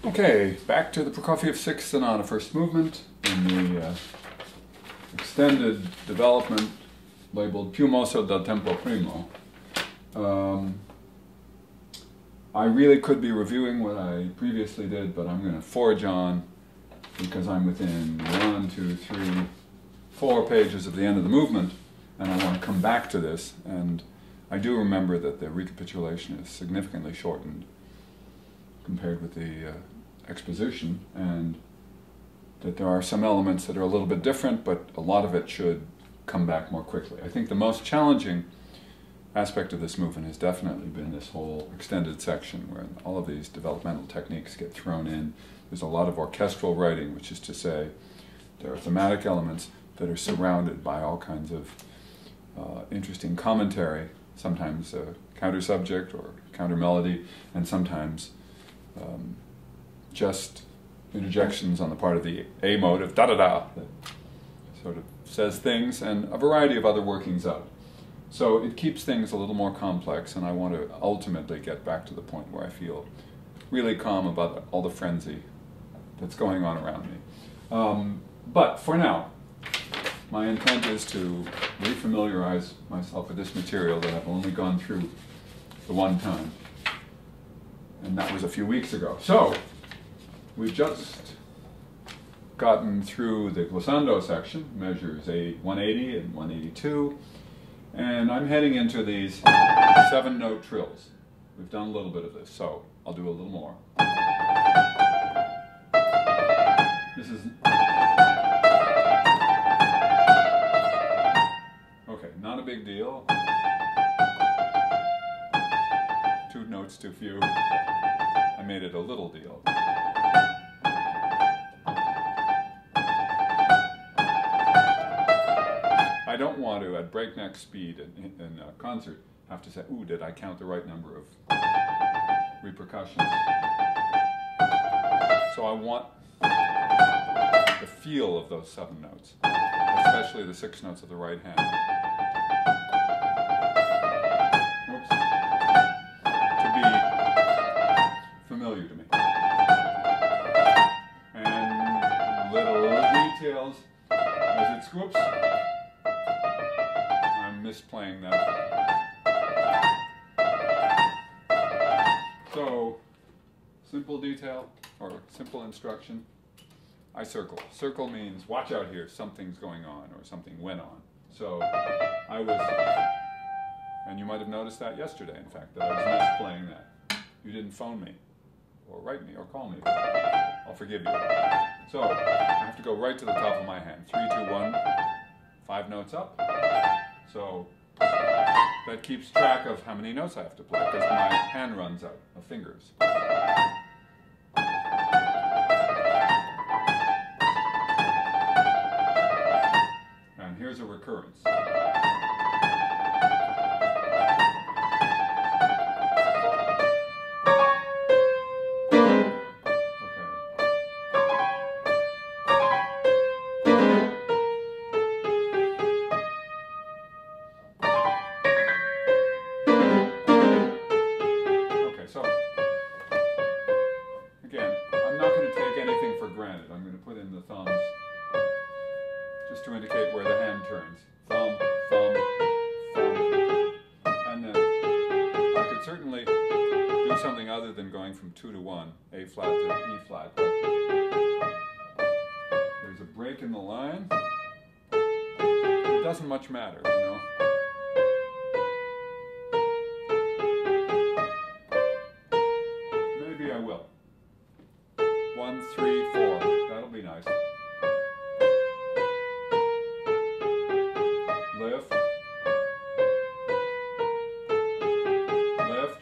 Okay, back to the Prokofiev Sixth Sonata, first movement, in the extended development labeled Più mosso del tempo primo. I really could be reviewing what I previously did, but I'm going to forge on because I'm within 1, 2, 3, 4 pages of the end of the movement, and I want to come back to this. And I do remember that the recapitulation is significantly shortened compared with the exposition, and that there are some elements that are a little bit different, but a lot of it should come back more quickly. I think the most challenging aspect of this movement has definitely been this whole extended section where all of these developmental techniques get thrown in. There's a lot of orchestral writing, which is to say there are thematic elements that are surrounded by all kinds of interesting commentary, sometimes counter subject or counter melody, and sometimes just interjections on the part of the A motive, da-da-da, that sort of says things, and a variety of other workings out. So it keeps things a little more complex, and I want to ultimately get back to the point where I feel really calm about all the frenzy that's going on around me. But for now, my intent is to refamiliarize myself with this material that I've only gone through the one time, and that was a few weeks ago. So we've just gotten through the glissando section, measures 180 and 182, and I'm heading into these 7-note trills. We've done a little bit of this, so I'll do a little more. This is... okay, not a big deal. 2 notes too few. I made it a little deal. I don't want to, at breakneck speed in a concert, have to say, ooh, did I count the right number of repercussions? So I want the feel of those 7 notes, especially the 6 notes of the right hand. Oops. To be familiar to me. And little details as it scoops. I'm misplaying that. So, simple detail, or simple instruction, I circle. Circle means, watch out here, something's going on, or something went on. So, I was, and you might have noticed that yesterday, in fact, that I was misplaying that. You didn't phone me, or write me, or call me. I'll forgive you. So, I have to go right to the top of my hand. 3, 2, 1, 5 notes up. So that keeps track of how many notes I have to play, because my hand runs out of fingers. And here's a recurrence. So, again, I'm not going to take anything for granted. I'm going to put in the thumbs just to indicate where the hand turns. Thumb, thumb, thumb. And then I could certainly do something other than going from 2 to 1, A flat to E flat. But there's a break in the line. It doesn't much matter, you know. Maybe I will. 1, 3, 4. That'll be nice. Lift. Lift.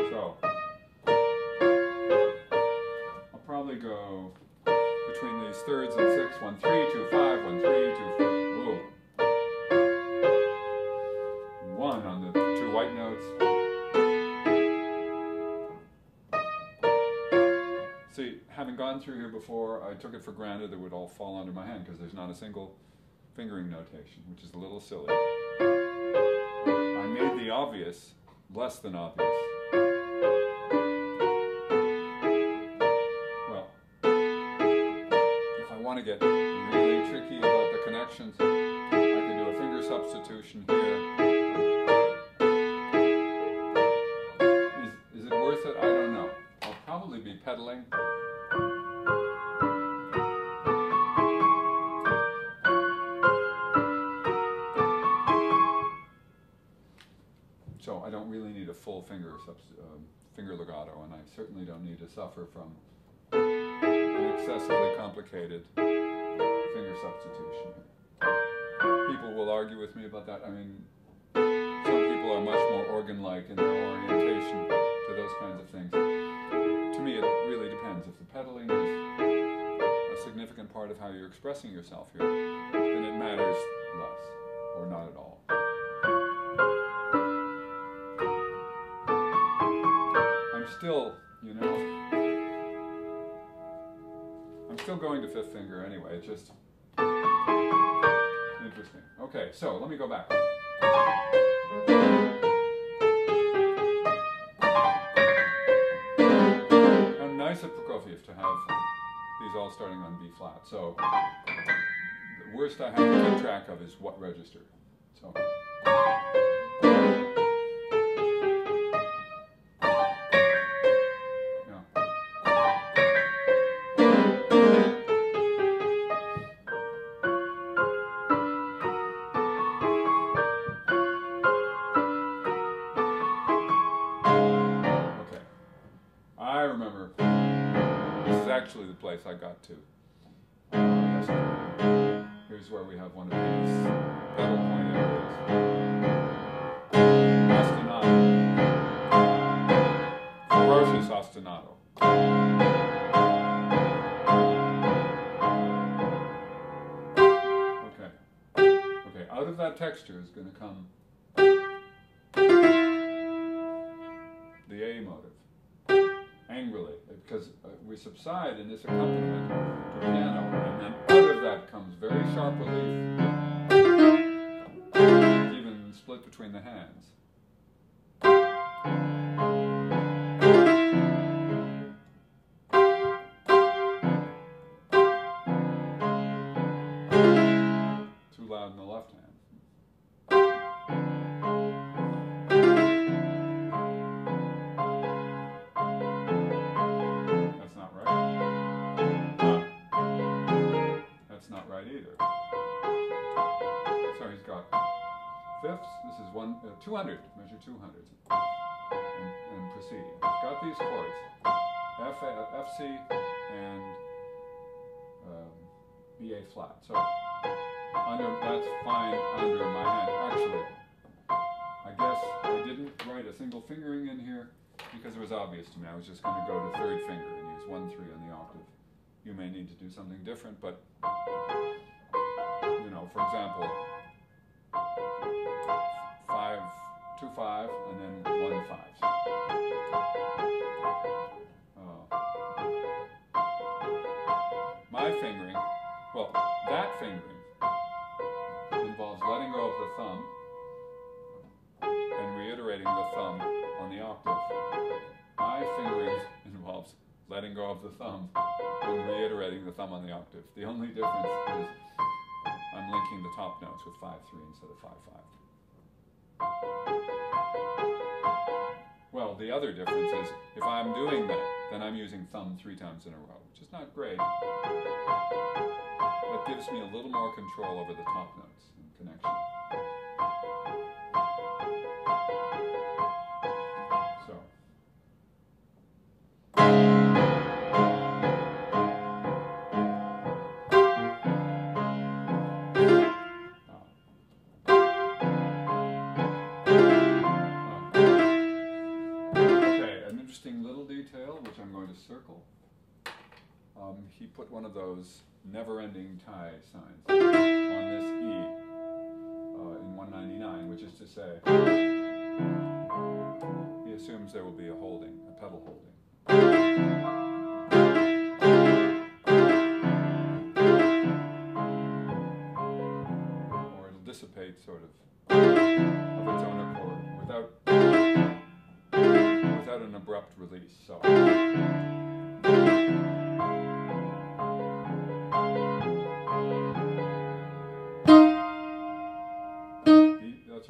So, I'll probably go between these thirds and 6. 1, 3, 2, 5. 1, 3, 2, 4. Whoa. 1 on the 2 white notes. See, having gone through here before, I took it for granted it would all fall under my hand because there's not a single fingering notation, which is a little silly. I made the obvious less than obvious. proportions. I could do a finger substitution here. Is it worth it? I don't know. I'll probably be pedaling. So I don't really need a full finger legato, and I certainly don't need to suffer from an excessively complicated finger substitution. People will argue with me about that. I mean, some people are much more organ-like in their orientation to those kinds of things. To me, it really depends. If the pedaling is a significant part of how you're expressing yourself here, then it matters less, or not at all. I'm still, you know, I'm still going to fifth finger anyway. It's just interesting. Okay, so let me go back. How nice of Prokofiev to have these all starting on B flat. So the worst I have to keep track of is what register. So. I remember, this is actually the place I got to yesterday. Here's where we have one of these pedal point areas. Ostinato. Ferocious ostinato. Okay. Okay, out of that texture is going to come the A motive. Angrily, because we subside in this accompaniment to piano, and then out of that comes very sharp relief, even split between the hands. Too loud in the left hand. Not right either. So he's got fifths. This is 200, measure 200s, and proceeding. He's got these chords, F, C, and B, A flat. So that's fine under my hand. Actually, I guess I didn't write a single fingering in here because it was obvious to me. I was just going to go to third finger and use 1, 3 on the octave. You may need to do something different, but, you know, for example, 5, 2, 5, and then 1, 5. My fingering, well, that fingering involves letting go of the thumb and reiterating the thumb on the octave. My fingering involves letting go of the thumb and reiterating the thumb on the octave. The only difference is I'm linking the top notes with 5, 3 instead of 5, 5. Well, the other difference is if I'm doing that, then I'm using thumb 3 times in a row, which is not great, but gives me a little more control over the top notes and connection. So. Little detail, which I'm going to circle. He put one of those never-ending tie signs on this E in 199, which is to say, he assumes there will be a holding, a pedal holding. Or it'll dissipate sort of its own accord without an abrupt release. So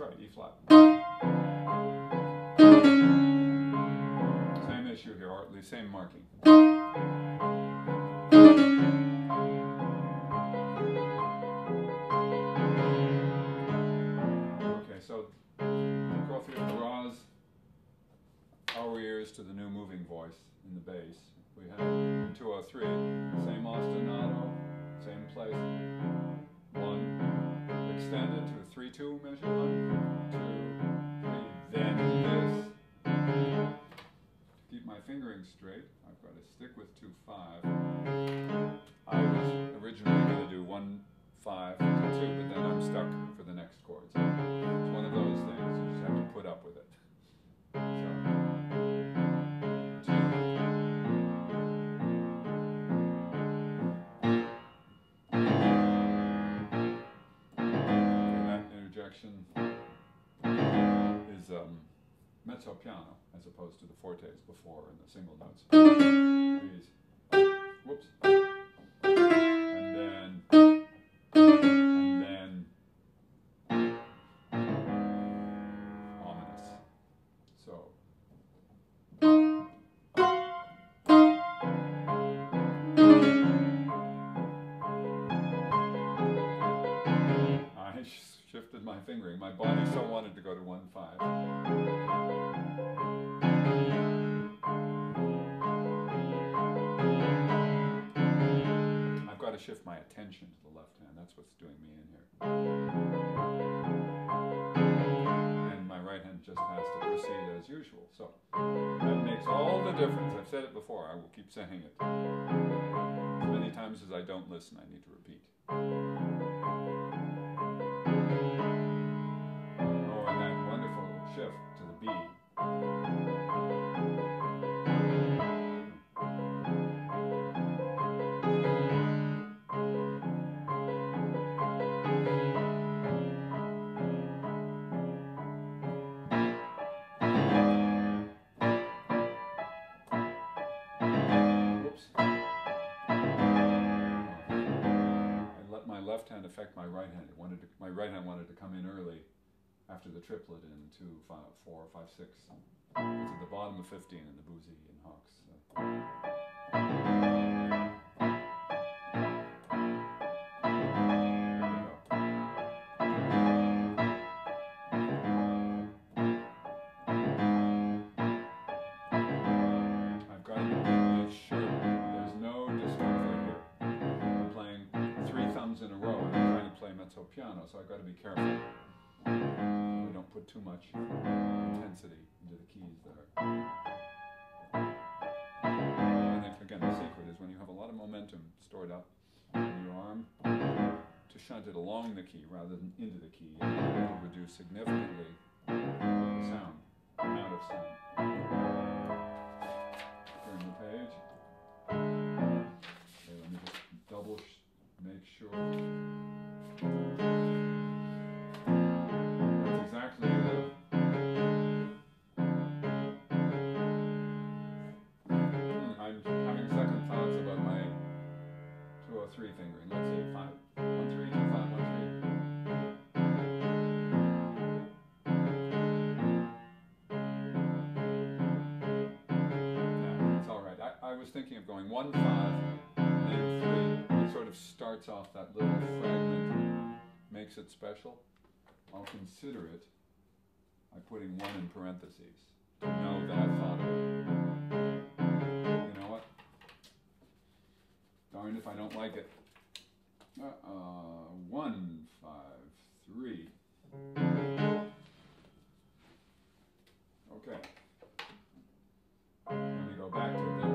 sorry, E flat. Same issue here, or at least same marking. Okay, so Prokofiev draws our ears to the new moving voice in the bass. We have in 203, same ostinato, same place. 1, extended to 3-2 measure, 1, 2, 3, then this. To keep my fingering straight, I've got to stick with 2-5. I was originally going to do 1, 5, 2, but then I'm stuck for the next chord. So it's one of those things, you just have to put up with it. Is mezzo piano as opposed to the fortes before in the single notes. These, whoops, and then ominous. So. I shifted my fingering. My body so wanted to go to 1-5. I've got to shift my attention to the left hand. That's what's doing me in here. And my right hand just has to proceed as usual. So that makes all the difference. I've said it before. I will keep saying it. As many times as I don't listen, I need to repeat. Shift to the B. Whoops. I let my left hand affect my right hand. My right hand wanted to come in early after the triplet in 2, 5, 4, 5, 6. It's at the bottom of 15 in the Boozy and Hawks. I've got to make sure there's no discomfort here. I'm playing 3 thumbs in a row and I'm trying to play mezzo piano, so I've got to be careful. We don't put too much intensity into the keys there. And then again, the secret is when you have a lot of momentum stored up in your arm, to shunt it along the key rather than into the key, and you have to reduce significantly the sound, the amount of sound. Turn the page. Okay, let me just double make sure. Exactly I'm having second thoughts about my 203 fingering. Let's see, 5, 1, 3, 2, 5, 1, 3. Yeah, it's all right. I was thinking of going 1, 5, and then 3. It sort of starts off that little fragment, makes it special. I'll consider it by putting 1 in parentheses to know that I've thought of it. You know what? Darned if I don't like it. 1, 5, 3. Okay. Let me go back to them.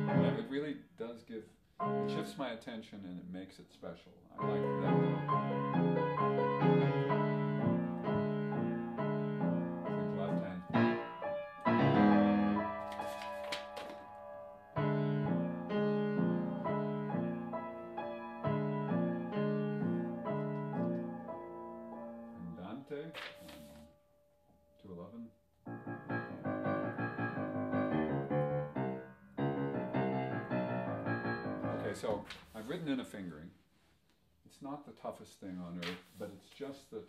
Yeah, it really does give. It shifts my attention and it makes it special. I like that. Think left hand. Andante. 211. Okay, so I've written in a fingering. It's it's not the toughest thing on earth, but it's just that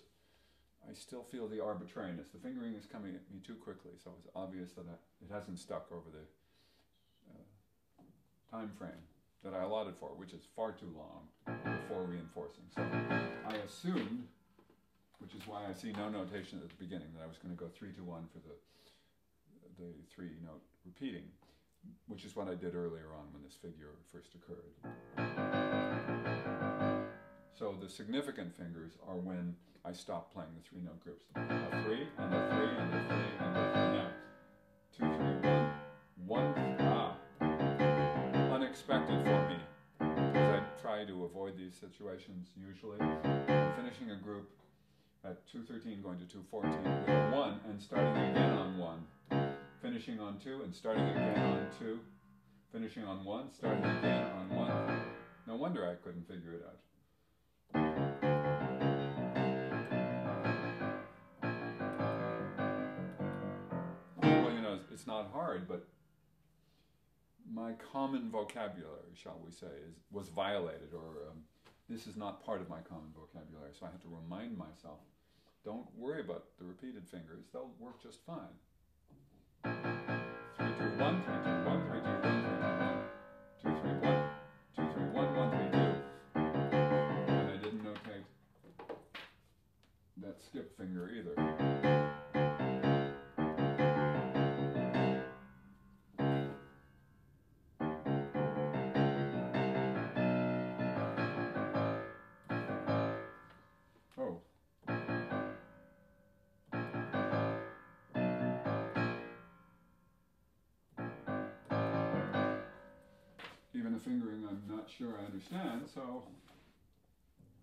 I still feel the arbitrariness. The fingering is coming at me too quickly, so it's obvious that it hasn't stuck over the time frame that I allotted for, which is far too long before reinforcing. So I assumed, which is why I see no notation at the beginning, that I was going to go 3-2-1 for the 3-note repeating, which is what I did earlier on when this figure first occurred. So the significant fingers are when I stop playing the 3-note groups. A 3, and a 3, and a 3, and a 3. Now, 2, 3, 1, 1. Unexpected for me, because I try to avoid these situations usually. I'm finishing a group at 2-13 going to 2-14 with a 1 and starting again on 1. Finishing on 2 and starting again on 2. Finishing on 1, starting again on 1. No wonder I couldn't figure it out. Well, you know, it's not hard, but my common vocabulary, shall we say, was violated, or this is not part of my common vocabulary, so I have to remind myself, don't worry about the repeated fingers, they'll work just fine. 3-2-1, 3-2-1, 3-2-1, 3-2-1, 2-3-1, 2-3-1, 1-3-2. And I didn't notate that skip finger either. Oh. Even the fingering I'm not sure I understand, so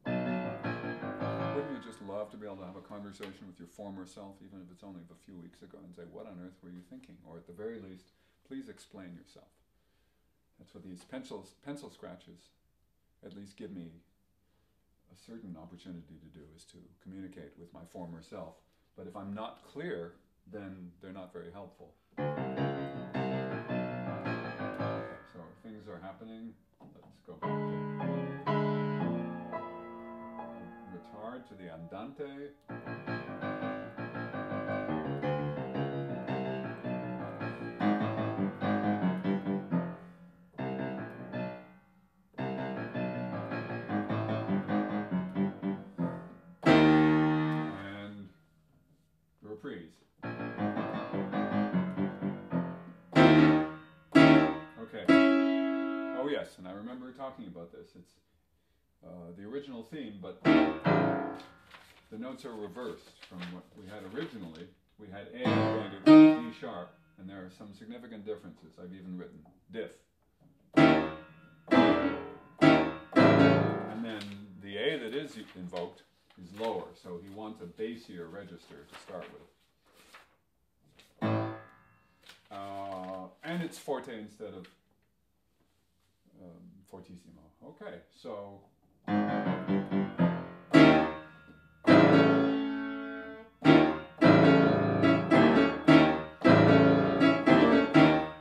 wouldn't you just love to be able to have a conversation with your former self, even if it's only of a few weeks ago, and say, what on earth were you thinking? Or at the very least, please explain yourself. That's what these pencil scratches at least give me a certain opportunity to do, is to communicate with my former self. But if I'm not clear, then they're not very helpful. So things are happening. Let's go back to retard, to the andante. And the reprise. Okay. Oh yes, and I remember talking about this. It's the original theme, but the notes are reversed from what we had originally. We had A going to D sharp, and there are some significant differences. I've even written diff. And then the A that is invoked is lower, so he wants a bassier register to start with. And it's forte instead of fortissimo. Okay, so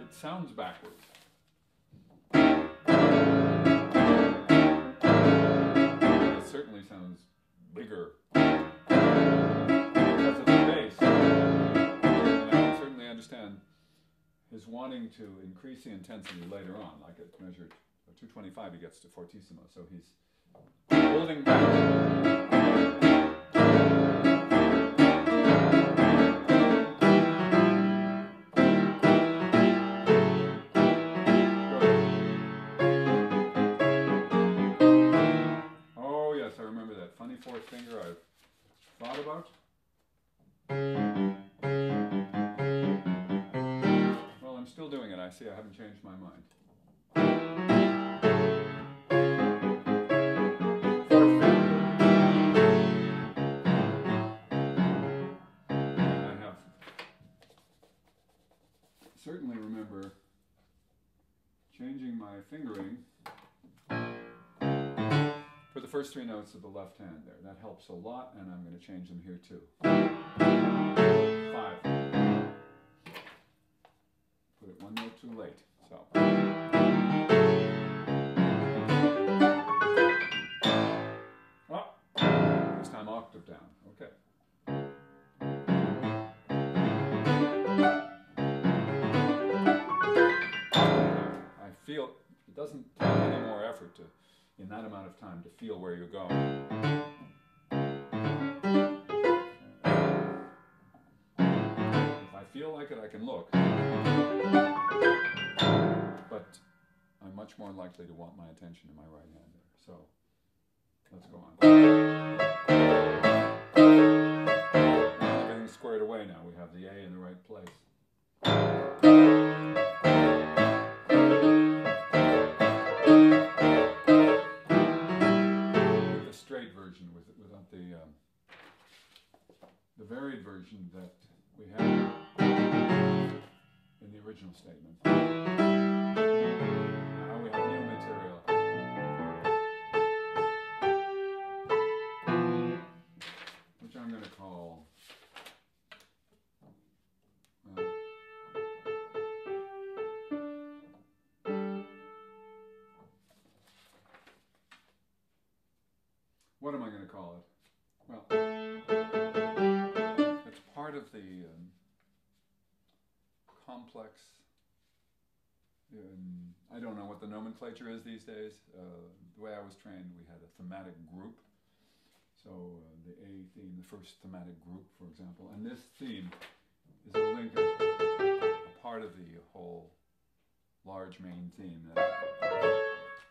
it sounds backwards. It certainly sounds bigger because of the bass. And I can certainly understand his wanting to increase the intensity later on, like at measure 225 he gets to fortissimo, so he's holding back. Oh yes, I remember that funny fourth finger I've thought about. Well, I'm still doing it. I see I haven't changed my mind. Certainly remember changing my fingering for the first 3 notes of the left hand there. That helps a lot, and I'm going to change them here too. 5. Put it 1 note too late. So. octave down. Okay. I feel it doesn't take any more effort to, in that amount of time, to feel where you're going. If I feel like it, I can look. But I'm much more likely to want my attention in my right hand there. So let's go on. Everything's squared away now. We have the A in the right place. The straight version without the varied version that we have in the original statement. Now we have new material. Which I'm going to call what am I going to call it? Well, it's part of the complex. I don't know what the nomenclature is these days. The way I was trained, we had a thematic group. So the A theme, the first thematic group, for example, and this theme is a link, a part of the whole large main theme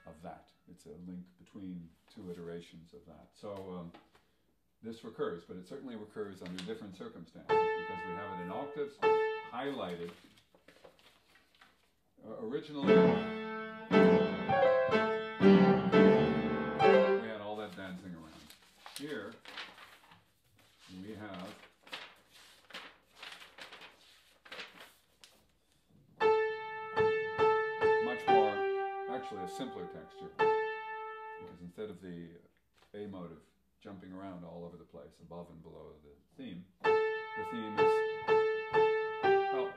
of that. It's a link between two iterations of that. So this recurs, but it certainly recurs under different circumstances because we have it in octaves, highlighted. Originally, we had all that dancing around. Here, we have much more, actually a simpler texture, because instead of the A motive jumping around all over the place, above and below the theme is, well,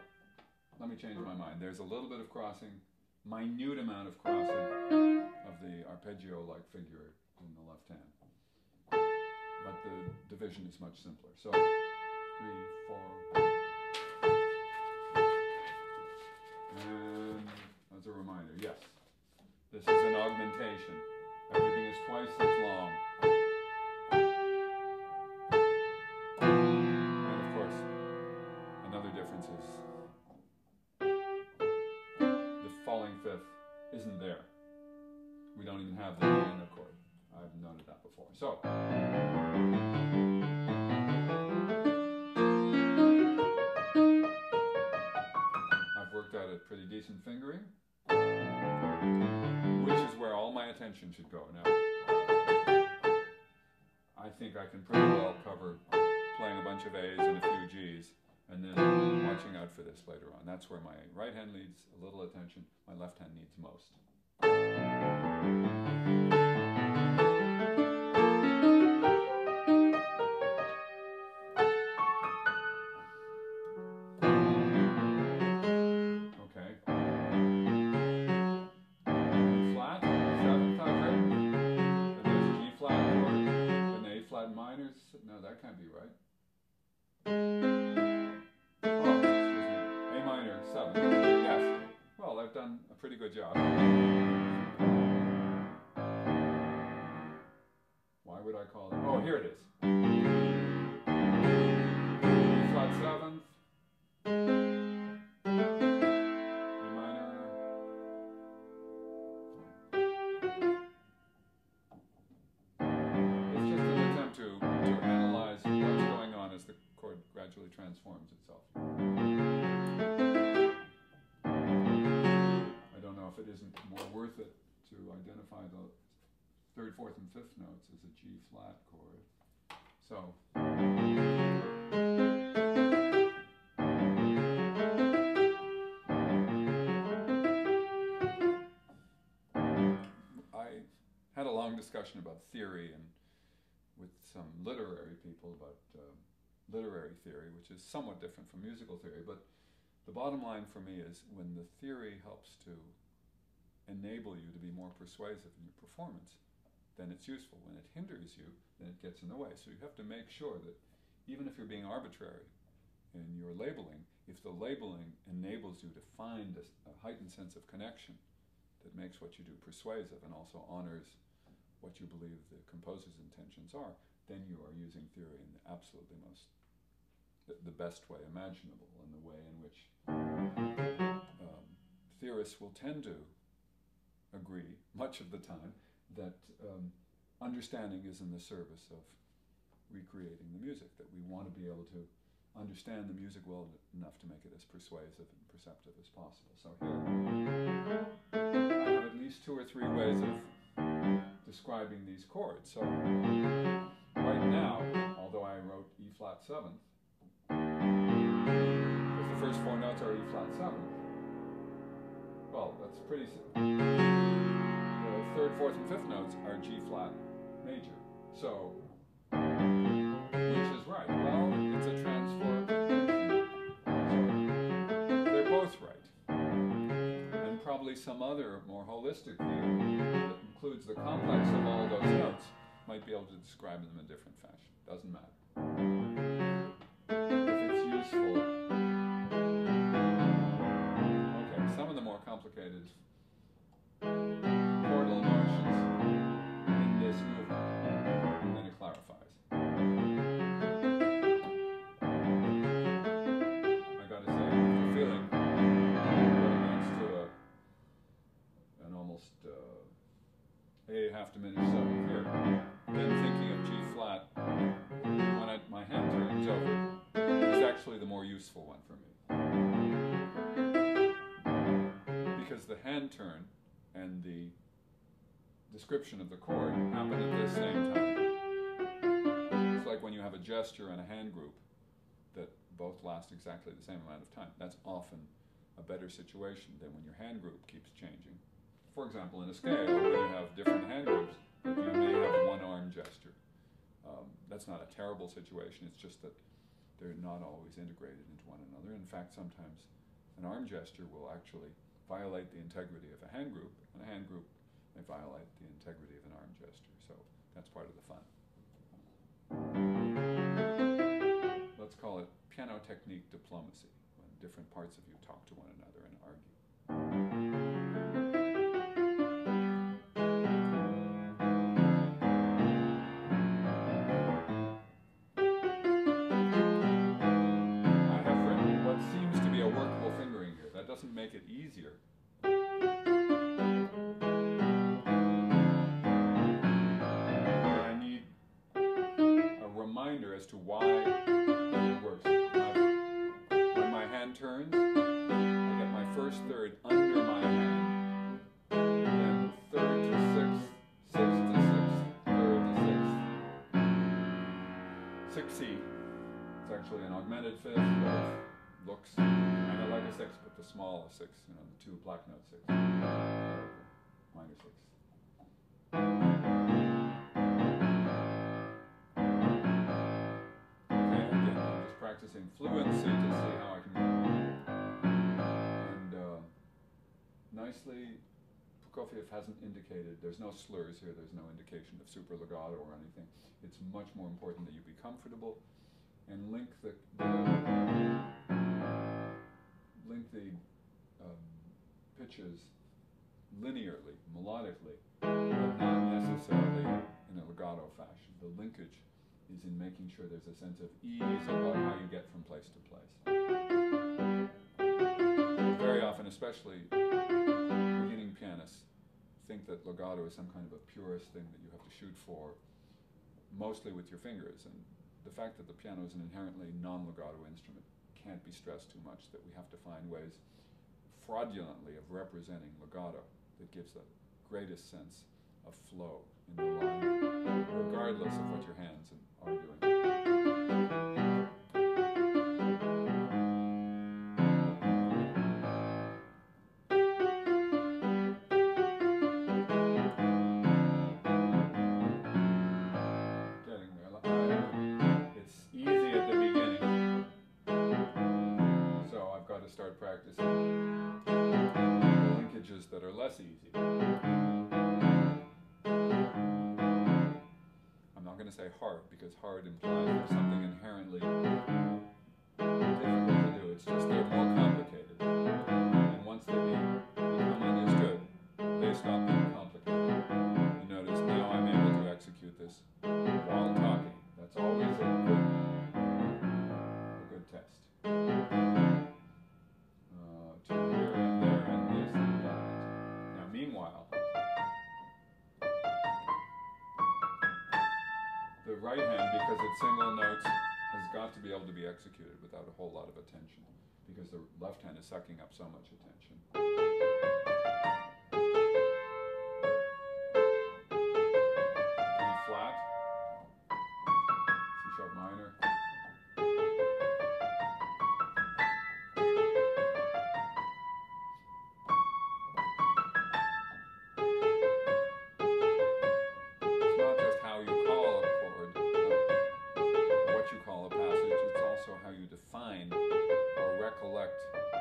let me change my mind. There's a little bit of crossing, minute amount of crossing of the arpeggio-like figure in the left hand. But the division is much simpler. So 3, 4. And as a reminder, yes, this is an augmentation. Everything is twice as long. And of course, another difference is the falling fifth isn't there. We don't even have the piano chord. I've noted that before. So, I've worked out a pretty decent fingering, which is where all my attention should go. Now, I think I can pretty well cover playing a bunch of A's and a few G's, and then watching out for this later on. That's where my right hand needs a little attention, my left hand needs most. No, that can't be right. Oh, excuse me. A minor 7. Yes. Well, I've done a pretty good job. Why would I call it? Oh, here it is. E flat 7th. A minor. It's just an attempt to analyze what's going on as the chord gradually transforms itself. I don't know if it isn't more worth it to identify the 3rd, 4th, and 5th notes as a G flat chord. So, I had a long discussion about theory and with some literary people about literary theory, which is somewhat different from musical theory, but the bottom line for me is when the theory helps to enable you to be more persuasive in your performance, then it's useful. When it hinders you, then it gets in the way. So you have to make sure that even if you're being arbitrary in your labeling, if the labeling enables you to find a heightened sense of connection that makes what you do persuasive and also honors what you believe the composer's intentions are, then you are using theory in the absolutely the best way imaginable, and the way in which theorists will tend to agree, much of the time, that understanding is in the service of recreating the music, that we want to be able to understand the music well enough to make it as persuasive and perceptive as possible. So here, I have at least 2 or 3 ways of describing these chords. So right now, although I wrote E flat 7th, because the first 4 notes are E flat 7th, well, that's pretty simple. The 3rd, 4th, and 5th notes are G flat major. So, which is right? Well, it's a transformed so they're both right. And probably some other more holistic view that includes the complex of all those notes might be able to describe them in a different fashion. Doesn't matter. If it's useful. Okay, some of the more complicated chordal motions in this movement, and then it clarifies. I gotta say, the feeling what amounts to an almost a half diminished 7th here. Then thinking of G flat when my hand turns over is actually the more useful one for me. Because the hand turn and the description of the chord happen at the same time. It's like when you have a gesture and a hand group that both last exactly the same amount of time. That's often a better situation than when your hand group keeps changing. For example, in a scale where you have different hand groups, but you may have one arm gesture. That's not a terrible situation, it's just that they're not always integrated into one another. In fact, sometimes an arm gesture will actually violate the integrity of a hand group, and a hand group may violate the integrity of an arm gesture. So that's part of the fun. Let's call it piano technique diplomacy, when different parts of you talk to one another and argue. I have written what seems to be a workable fingering here. That doesn't make it easier. But I need a reminder as to why it works. When my hand turns, I get my first third under my hand, then 3rd to 6th, 6th to 6th, 3rd to 6th. 6C. It's actually an augmented 5th, but it looks kind of like a 6, but the smaller 6, the 2 black note 6, minor 6. Practicing fluency to see how I can and nicely, Prokofiev hasn't indicated, there's no slurs here, there's no indication of super legato or anything. It's much more important that you be comfortable and link the pitches linearly, melodically, but not necessarily in a legato fashion. The linkage is in making sure there's a sense of ease about how you get from place to place. Very often, especially beginning pianists, think that legato is some kind of a purist thing that you have to shoot for, mostly with your fingers. And the fact that the piano is an inherently non-legato instrument can't be stressed too much, that we have to find ways fraudulently of representing legato that gives the greatest sense of flow in the line, regardless of what your hands are doing. Getting there. It's easy at the beginning, so I've got to start practicing the linkages that are less easy. I'm not going to say hard, because hard implies there's something inherently difficult to do. It's just they're more complicated. And once they become understood, they stop being complicated. You notice now I'm able to execute this while talking. That's always a good test. To here and there and this and that. Now meanwhile, the right hand, because it's single notes, has got to be able to be executed without a whole lot of attention, because the left hand is sucking up so much attention. E flat, C sharp minor. It's not just how you call a chord, what you call a passage, it's also how you define or recollect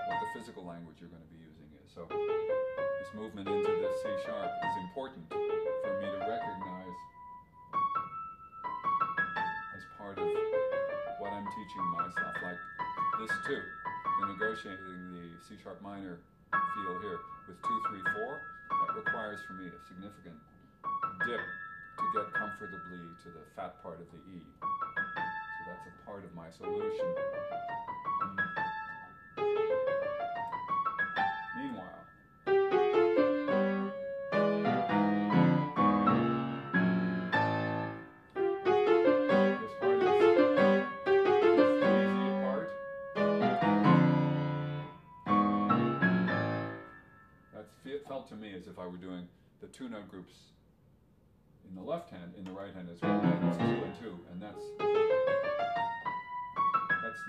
what the physical language you're going to be using is. So this movement into the C sharp is important for me to recognize as part of what I'm teaching myself. Like this too, the negotiating the C sharp minor feel here with 2, 3, 4, that requires for me a significant dip to get comfortably to the fat part of the E. So that's a part of my solution. Meanwhile, this part is the easy part. It felt to me as if I were doing the 2-note groups in the left hand, in the right hand as well. It's 2 and 2, and that's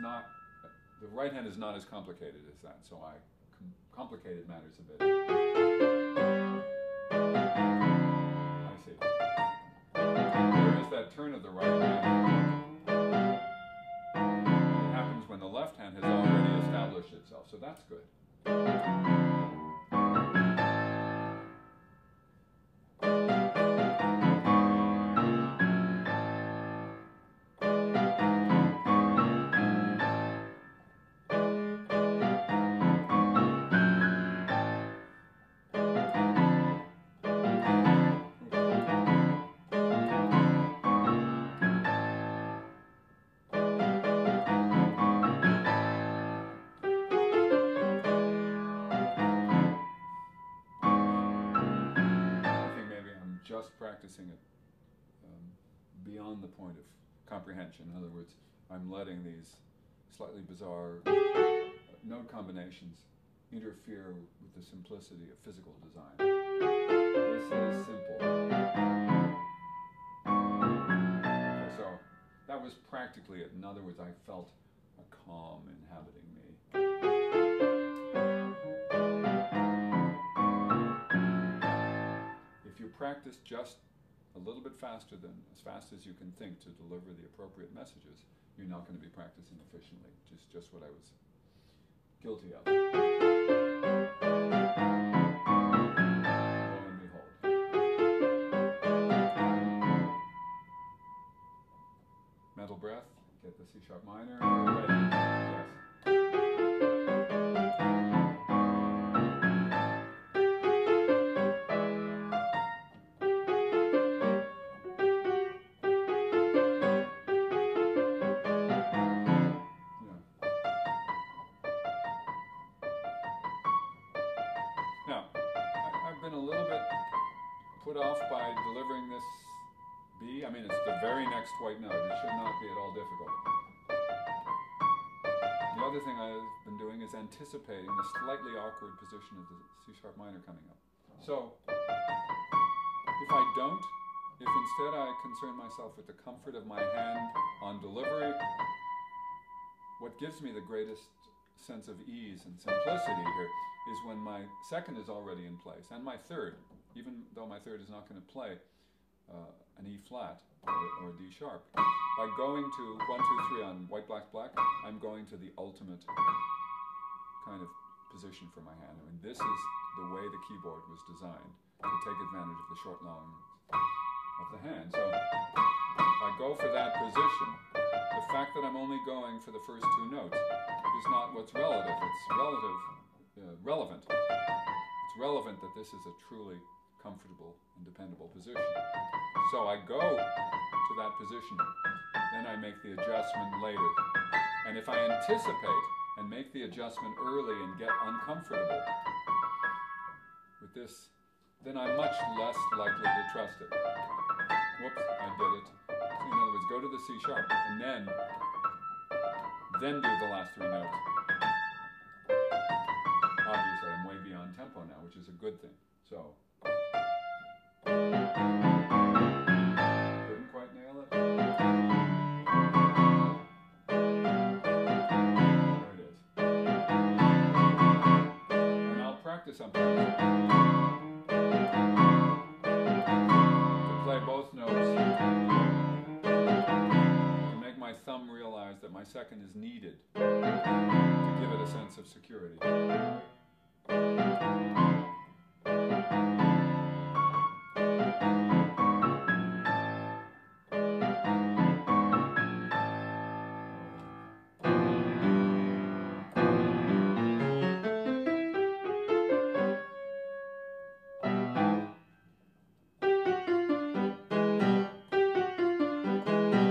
not, the right hand is not as complicated as that, so I complicated matters a bit. I see. There is that turn of the right hand. It happens when the left hand has already established itself, so that's good. Just practicing it beyond the point of comprehension. In other words, I'm letting these slightly bizarre note combinations interfere with the simplicity of physical design. This is simple. Okay, so that was practically it. In other words, I felt a calm inhabiting me. If you practice just a little bit faster than, as fast as you can think to deliver the appropriate messages, you're not going to be practicing efficiently, which is just what I was guilty of. Lo and behold. Mental breath, get the C sharp minor, ready. Yes. Now, I've been a little bit put off by delivering this B. I mean, it's the very next white note. It should not be at all difficult. The other thing I've been doing is anticipating the slightly awkward position of the C sharp minor coming up. So, if I don't, if instead I concern myself with the comfort of my hand on delivery, what gives me the greatest sense of ease and simplicity here is when my second is already in place, and my third, even though my third is not going to play an E flat or a D sharp. By going to 1, 2, 3 on white, black, black, I'm going to the ultimate kind of position for my hand. I mean, this is the way the keyboard was designed to take advantage of the short, long of the hand. So I go for that position. The fact that I'm only going for the first two notes is not what's relative. It's relevant. It's relevant that this is a truly comfortable and dependable position. So I go to that position, then I make the adjustment later. And if I anticipate and make the adjustment early and get uncomfortable with this, then I'm much less likely to trust it. Whoops, I did it. So in other words, go to the C sharp and then do the last three notes. Obviously, I'm way beyond tempo now, which is a good thing. So, didn't quite nail it. There it is. And I'll practice sometimes to play both notes, to make my thumb realize that my second is needed to give it a sense of security.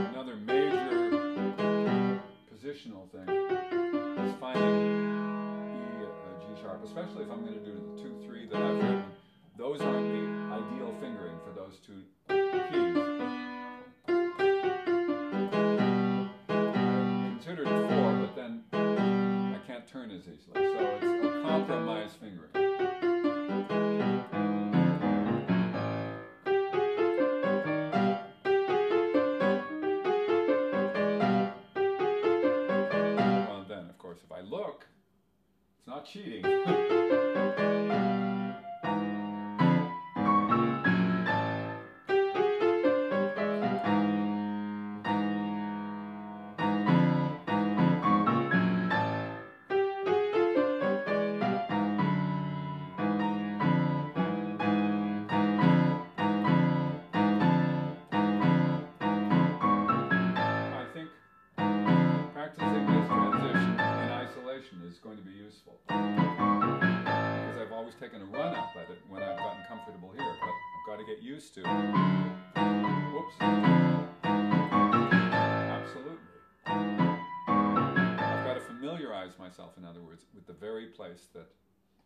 Another major positional thing is finding G sharp, especially if I'm going to do the 2-3 that I've written. Those aren't the ideal fingering for those two keys. I considered 4, but then I can't turn as easily, so it's a compromise fingering. Well, then, of course, if I look, it's not cheating. Practicing this transition in isolation is going to be useful, because I've always taken a run up at it when I've gotten comfortable here, but I've got to get used to. Whoops. Absolutely. I've got to familiarize myself, in other words, with the very place that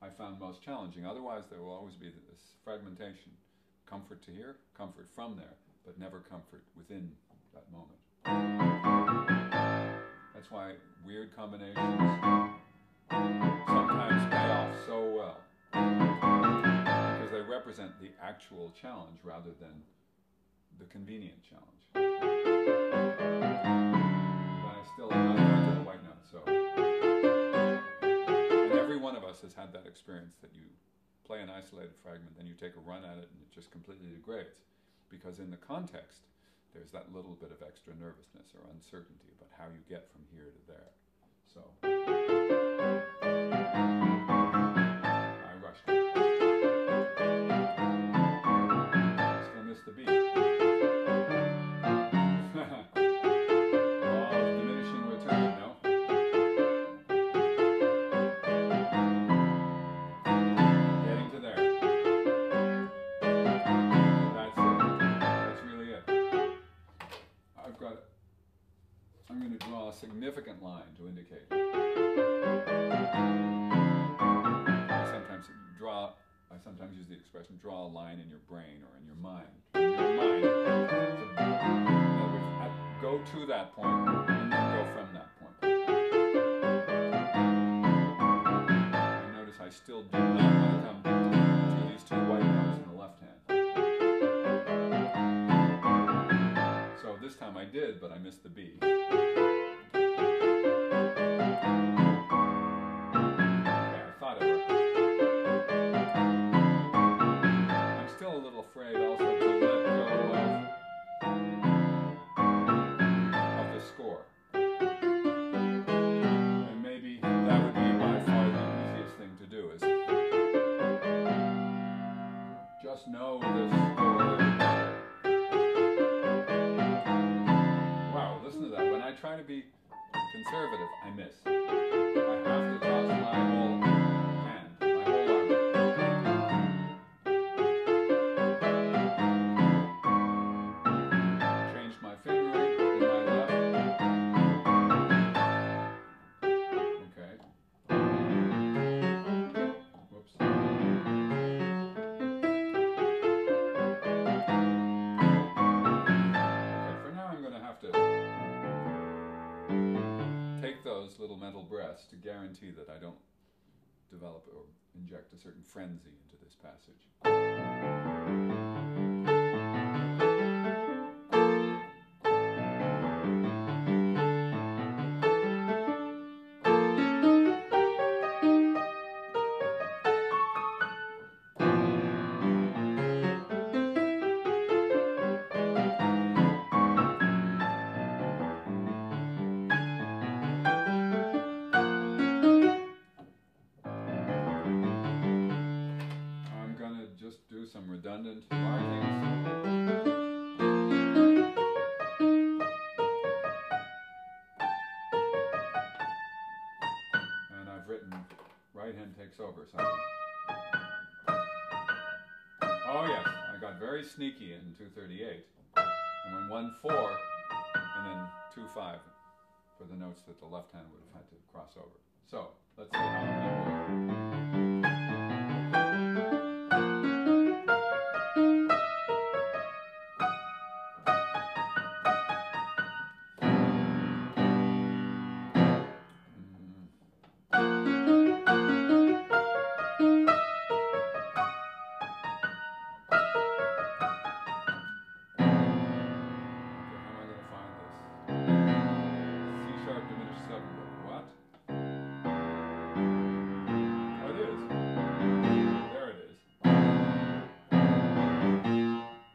I found most challenging. Otherwise, there will always be this fragmentation. Comfort to here, comfort from there, but never comfort within that moment. That's why weird combinations sometimes pay off so well, because they represent the actual challenge rather than the convenient challenge. But I still am not going to the white note, so. And every one of us has had that experience that you play an isolated fragment, then you take a run at it and it just completely degrades. Because in the context, there's that little bit of extra nervousness or uncertainty about how you get from here to there. So, I rushed it. Still missed the beat. Law of diminishing return, no? Getting to there. That's it. That's really it. I'm going to draw a significant line to indicate. I sometimes use the expression draw a line in your brain or in your mind. In your mind. So, in other words, go to that point and then go from that point. And notice I still do not want to come to these two white notes in the left hand. So this time I did, but I missed the B. Okay, I thought it worked. I'm still a little afraid also to let go of the score. conservative. I miss. I have to toss my whole hand, my whole arm. Change my fingering in my left. Okay. Whoops. Okay, for now I'm going to have to take those little mental breaths to guarantee that I don't develop or inject a certain frenzy into this passage. Just do some redundant markings. And I've written right hand takes over something. Oh yes, I got very sneaky in 238. And went 1-4 and then 2-5 for the notes that the left hand would have had to cross over. So let's see how that works. Diminished 7. What? Oh, it is. There it is.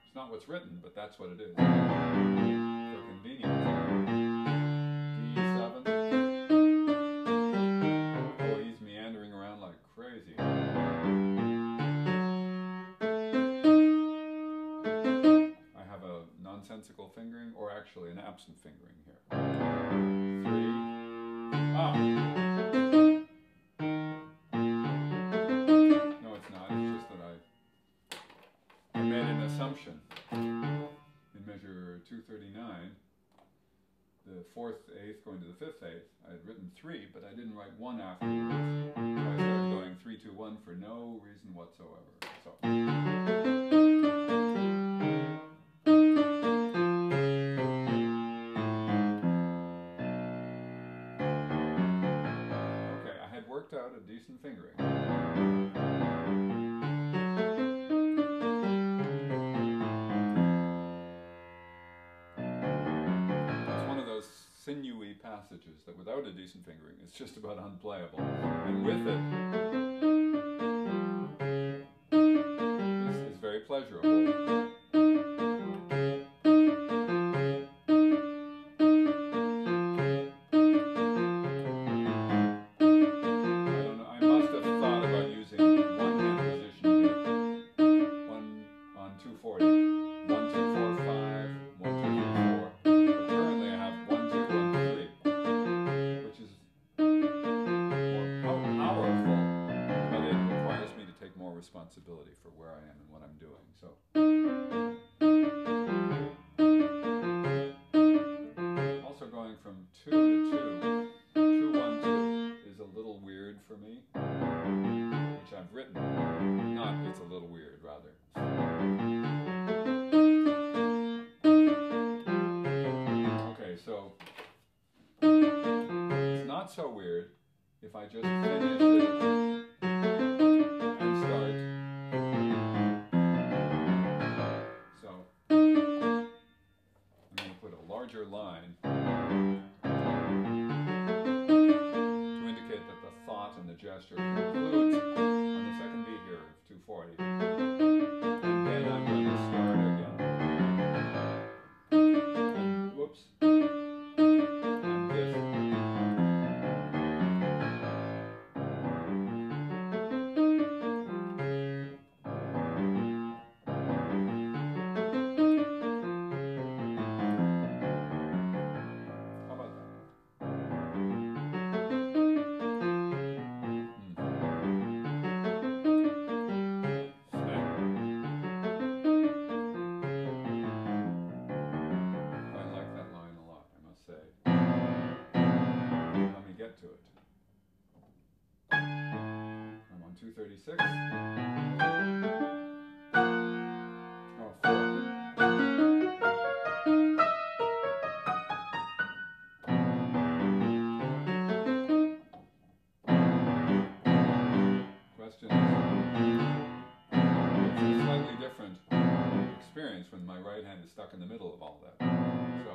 It's not what's written, but that's what it is. For convenience. D7. Oh, he's meandering around like crazy. I have a nonsensical fingering, or actually an absent fingering here. 3. Ah! No, it's not. It's just that I made an assumption. In measure 239, the 4th eighth going to the 5th eighth, I had written 3, but I didn't write 1 afterwards. So I started going 3-2-1 for no reason whatsoever. So. Worked out a decent fingering. It's one of those sinewy passages that without a decent fingering it's just about unplayable. And with it, this is very pleasurable. Responsibility for where I am and what I'm doing. So also going from 2 to 2, 2-1-2 is a little weird for me, which I've written. Not it's a little weird, rather. Okay, so it's not so weird if I just finish it. Larger line to indicate that the thought and the gesture concludes on the second beat here of 240. And then I'm going to start again. And, whoops. And this. 236. Oh, 4. Questions? It's a slightly different experience when my right hand is stuck in the middle of all that. So.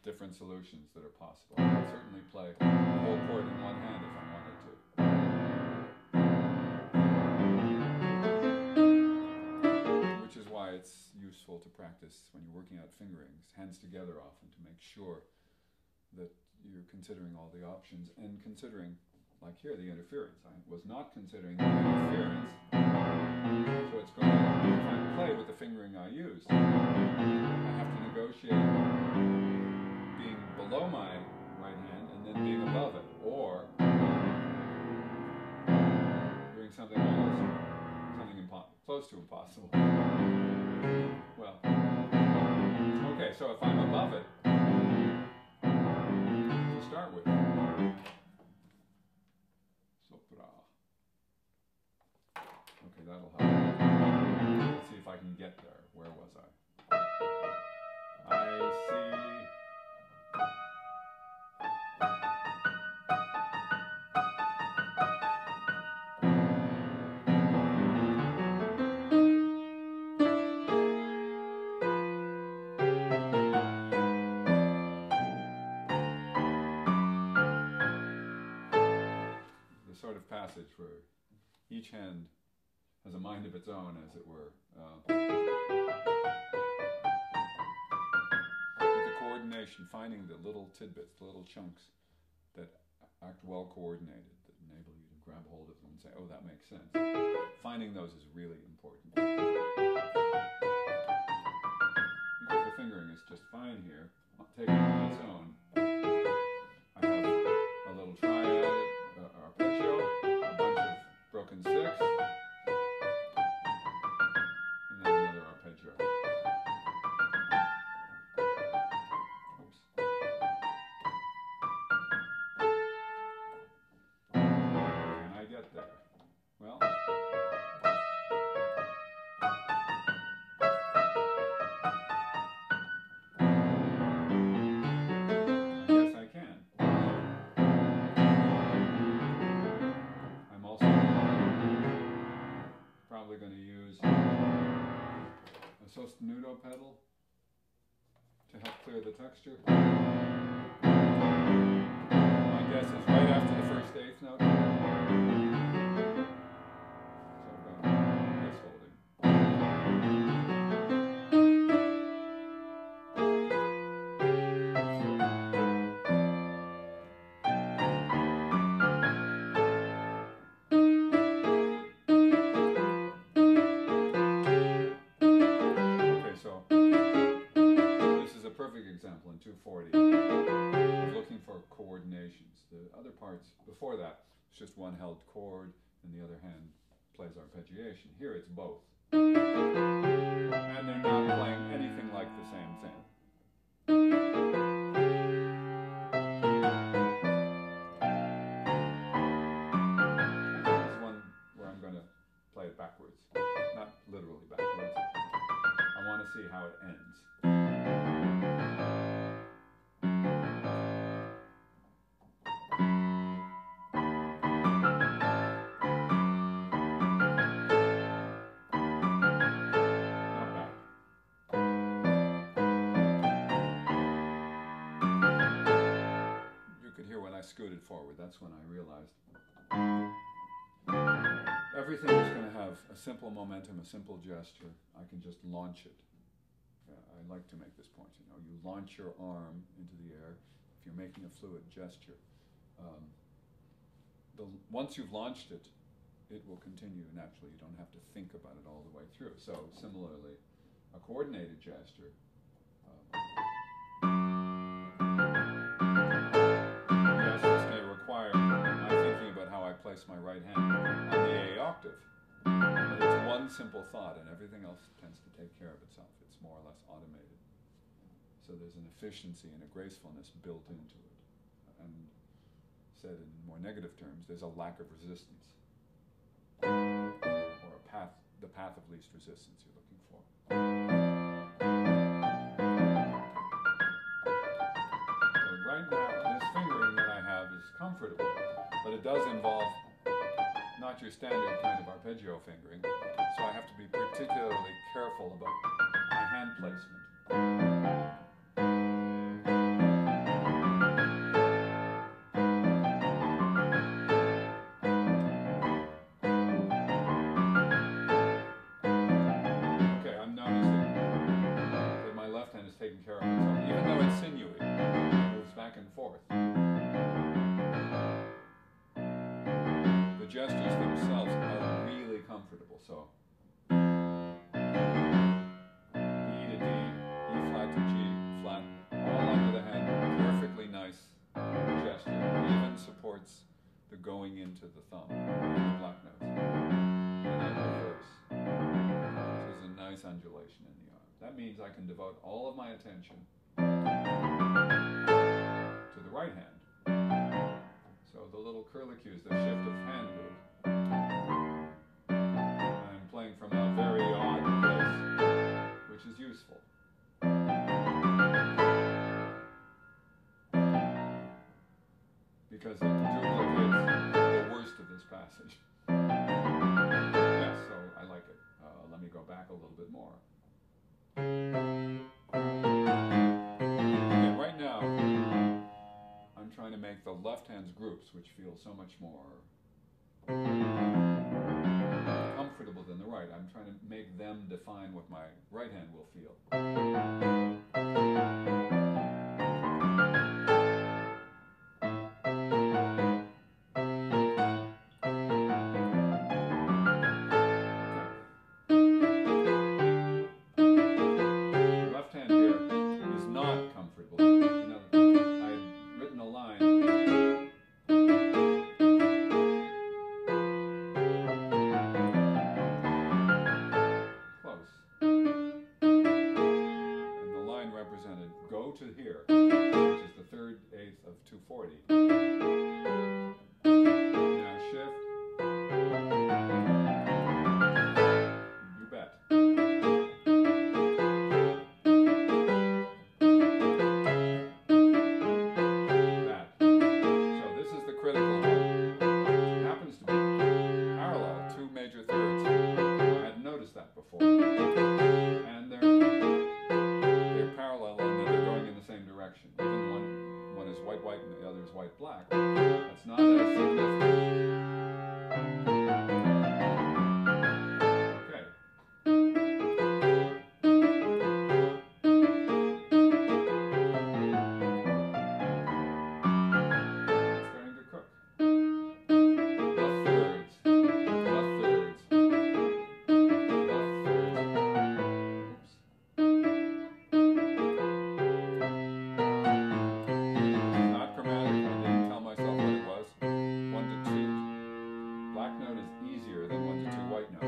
Different solutions that are possible. I could certainly play the whole chord in one hand if I wanted to. Which is why it's useful to practice when you're working out fingerings, hands together often, to make sure that you're considering all the options and considering, like here, the interference. I was not considering the interference, so it's going to, if I play with the fingering I use, I have to negotiate being below my right hand and then being above it, or doing something close to impossible. Well, okay, so if I'm above it, to start with, sopra. Okay, that'll help. Let's see if I can get there. Where was I? I see. The sort of passage where each hand has a mind of its own, as it were. With the coordination, finding the little tidbits, the little chunks that act well coordinated, that enable you to grab hold of them and say, oh, that makes sense. Finding those is really important. Because the fingering is just fine here, taken on its own. I have a little triad, arpeggio, a bunch of broken sticks, and then another arpeggio. Oops. Can I get there? Well, yes, I can. I'm also probably going to use a sostenuto pedal to help clear the texture. My guess is right after the first eighth note. So I'm going this holding. Okay, so this is a perfect example in 240 of looking for coordinations. The other parts before that, it's just one held chord and the other hand plays arpeggiation. Here it's both. And they're not playing anything like the same thing. This is one where I'm going to play it backwards. Not literally backwards. I want to see how it ends. When I scooted forward, that's when I realized everything is going to have a simple momentum, a simple gesture. I can just launch it. I like to make this point, you know, you launch your arm into the air if you're making a fluid gesture. Once you've launched it, it will continue naturally. You don't have to think about it all the way through. So similarly, a coordinated gesture, yes, this may require my thinking about how I place my right hand on the A octave. But it's one simple thought, and everything else tends to take care of itself. It's more or less automated. So there's an efficiency and a gracefulness built into it. And said in more negative terms, there's a lack of resistance. Or a path, the path of least resistance you're looking for. So right now, this fingering that I have is comfortable, but it does involve not your standard kind of arpeggio fingering, so I have to be particularly careful about my hand placement. Okay, I'm noticing that my left hand is taking care of itself, even though it's sinewy, it moves back and forth. The gestures themselves are really comfortable, so D to D, E flat to G flat, all under the hand, perfectly nice gesture, even supports the going into the thumb and the black notes. And then reverse. So there's a nice undulation in the arm. That means I can devote all of my attention to the right hand. So the little curlicues, the shift of hand move. I'm playing from a very odd place, which is useful. Because it duplicates the worst of this passage. Yes, so I like it. Let me go back a little bit more. Okay, right now, I'm trying to make the left hand's groups, which feel so much more comfortable than the right. I'm trying to make them define what my right hand will feel. The left hand here is not comfortable. You know, I had written a line. Represented go to here, which is the third eighth of 240. Now shift. You bet. That. So this is the critical one. It happens to be parallel, two major thirds. I hadn't noticed that before. And they're parallel and they're going in the same direction. Even one is white-white and the other is white-black. That's not as significant. Okay. It's starting to cook. The thirds. The thirds. The thirds. Oops. Black note is easier than 1 to 2 white notes.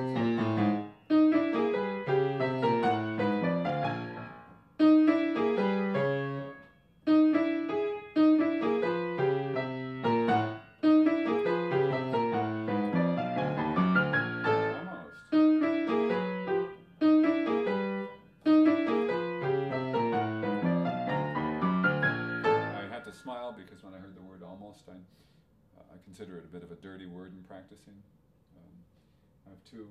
Almost. I had to smile because when I heard the word almost, I consider it a bit of a dirty word in practicing. I have two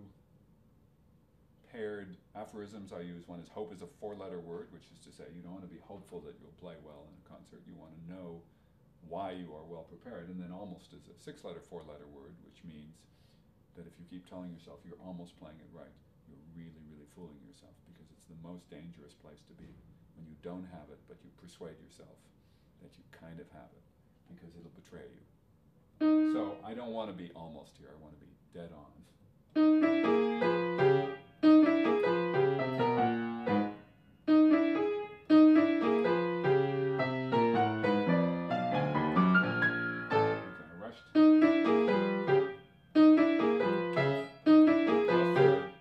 paired aphorisms I use. One is hope is a 4-letter word, which is to say you don't want to be hopeful that you'll play well in a concert. You want to know why you are well prepared. And then almost is a 6-letter, 4-letter word, which means that if you keep telling yourself you're almost playing it right, you're really, really fooling yourself, because it's the most dangerous place to be, when you don't have it, but you persuade yourself that you kind of have it, because it'll betray you. So I don't want to be almost here, I want to be dead on. Okay, I rushed. The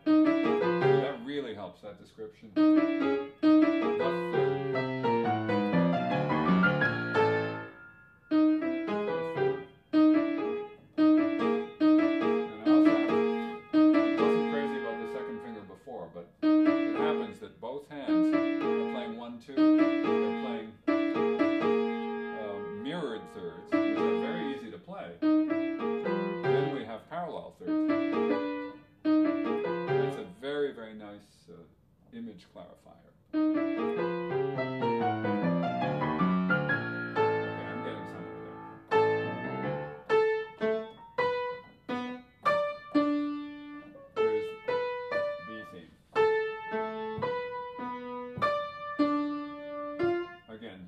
third. instruction. Left third. And I wasn't crazy about the second finger before, but it happens that both hands are playing 1-2. They're playing mirrored thirds, which are very easy to play. Then we have parallel thirds. It's a very, very nice image clarifier. Okay, I'm getting somewhere there. Here's B theme. Again,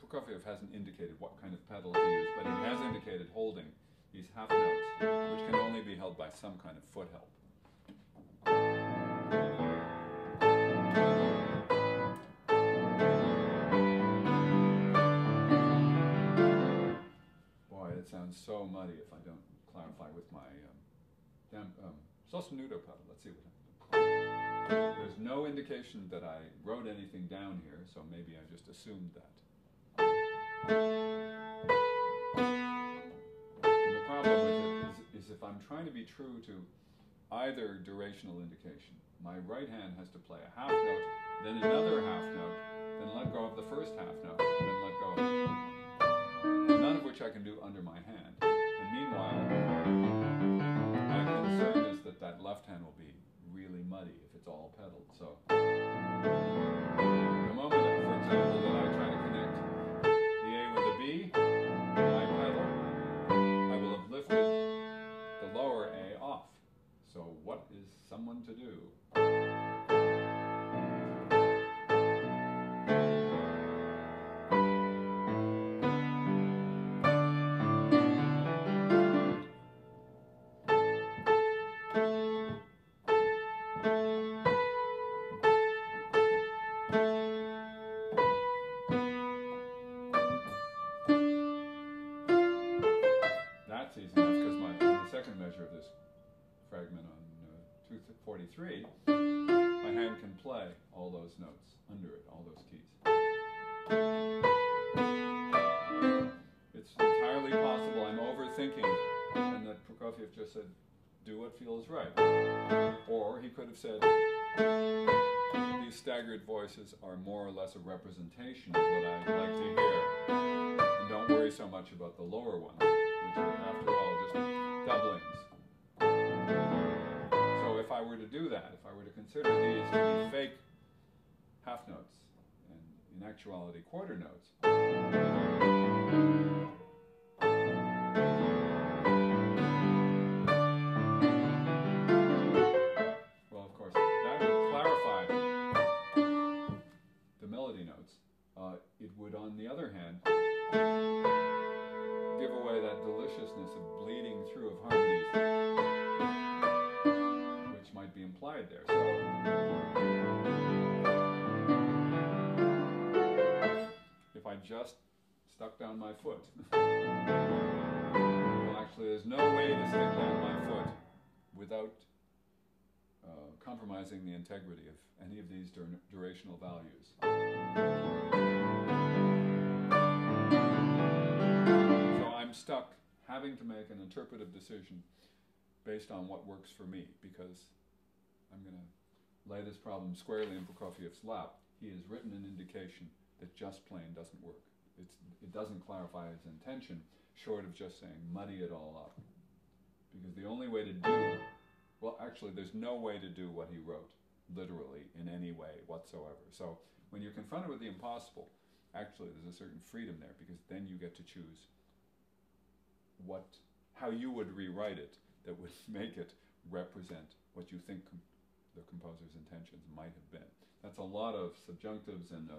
Prokofiev hasn't indicated what kind of pedal to use, but he has indicated holding these half notes, which can only be held by some kind of foot help. Boy, it sounds so muddy if I don't clarify with my sostenuto pedal. Let's see what happens. There's no indication that I wrote anything down here, so maybe I just assumed that. And the problem with it is if I'm trying to be true to either durational indication, my right hand has to play a half note, then another half note, then let go of the first half note, then let go. None of which I can do under my hand. And meanwhile, my concern is that that left hand will be really muddy if it's all pedaled. So the moment, for example, that I try to connect the A with the B, my pedal, I will have lifted the lower A off. So what is someone to do? That's easy enough because the second measure of this fragment on 243, my hand can play all those notes under it, all those keys. It's entirely possible I'm overthinking and that Prokofiev just said, do what feels right. Or he could have said, these staggered voices are more or less a representation of what I'd like to hear. And don't worry so much about the lower ones, which are, after all, just doublings. So if I were to do that, if I were to consider these to be fake half notes, and in actuality quarter notes, well, of course, that would clarify the melody notes. It would, on the other hand, give away that deliciousness of bleeding through of harmonies, which might be implied there. So, if I just stuck down my foot, well, actually, there's no way to stick down my foot without compromising the integrity of any of these durational values. I'm stuck having to make an interpretive decision based on what works for me, because I'm going to lay this problem squarely in Prokofiev's lap. He has written an indication that just plain doesn't work. It doesn't clarify his intention, short of just saying muddy it all up. Because the only way to do, well, actually there's no way to do what he wrote, literally, in any way whatsoever. So when you're confronted with the impossible, actually there's a certain freedom there, because then you get to choose how you would rewrite it that would make it represent what you think the composer's intentions might have been. That's a lot of subjunctives and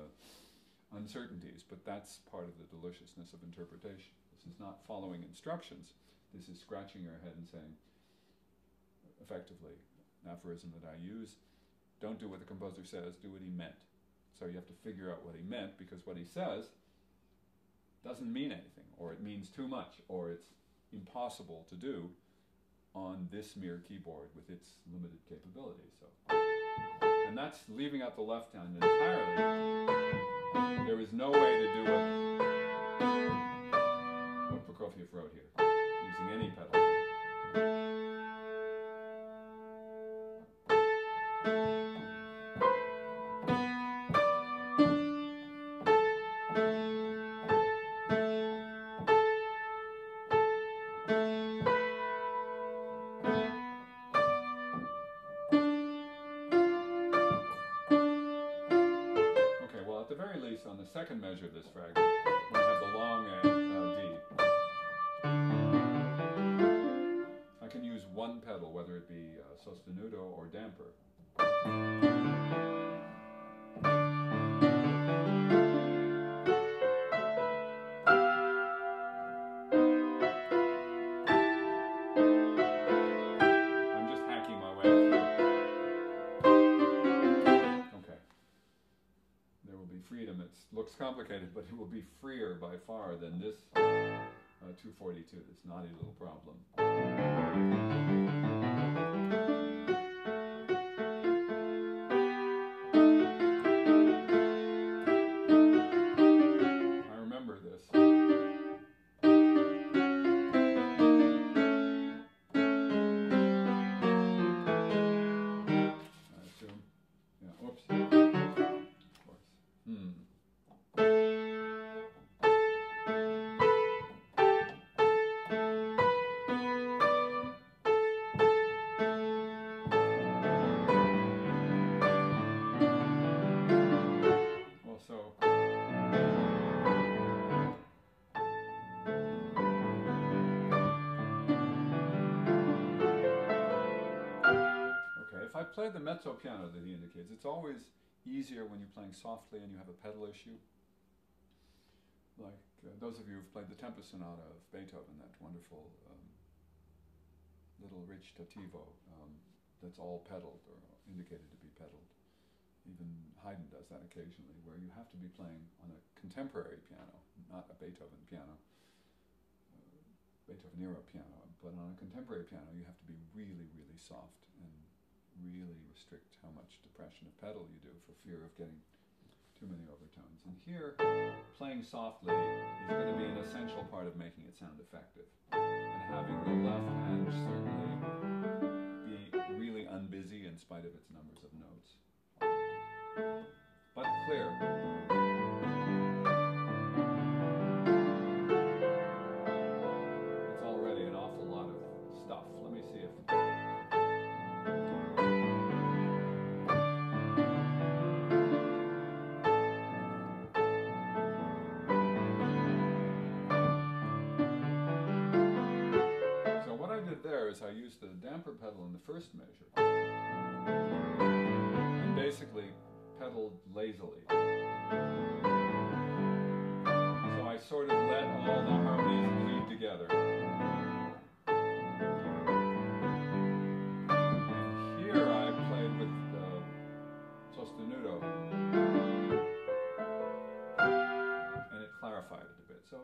uncertainties, but that's part of the deliciousness of interpretation. This is not following instructions. This is scratching your head and saying, effectively, an aphorism that I use, don't do what the composer says, do what he meant. So you have to figure out what he meant, because what he says doesn't mean anything, or it means too much, or it's impossible to do on this mere keyboard with its limited capabilities. So, and that's leaving out the left hand entirely. There is no way to do what Prokofiev wrote here, using any pedal. At the very least, on the second measure of this fragment, we have the long D. I can use one pedal, whether it be sostenuto or damper. I'm just hacking my way through. Okay. There will be freedom. It looks complicated, but it will be freer by far than this 242, this naughty little problem. I remember this. I assume. Yeah, oops. If I play the mezzo piano that he indicates, it's always easier when you're playing softly and you have a pedal issue. Like those of you who've played the Tempest Sonata of Beethoven, that wonderful little rich tativo that's all pedaled or indicated to be pedaled. Even Haydn does that occasionally, where you have to be playing on a contemporary piano, not a Beethoven piano, Beethoven era piano, but on a contemporary piano you have to be really, really soft and really restrict how much depression of pedal you do for fear of getting too many overtones. And here, playing softly is going to be an essential part of making it sound effective. And having the left hand certainly be really unbusy in spite of its numbers of notes. But clear. It's already an awful lot of stuff. Let me see if... there is I used the damper pedal in the first measure and basically pedaled lazily. So I sort of let all the harmonies bleed together. And here I played with the sostenuto and it clarified it a bit. So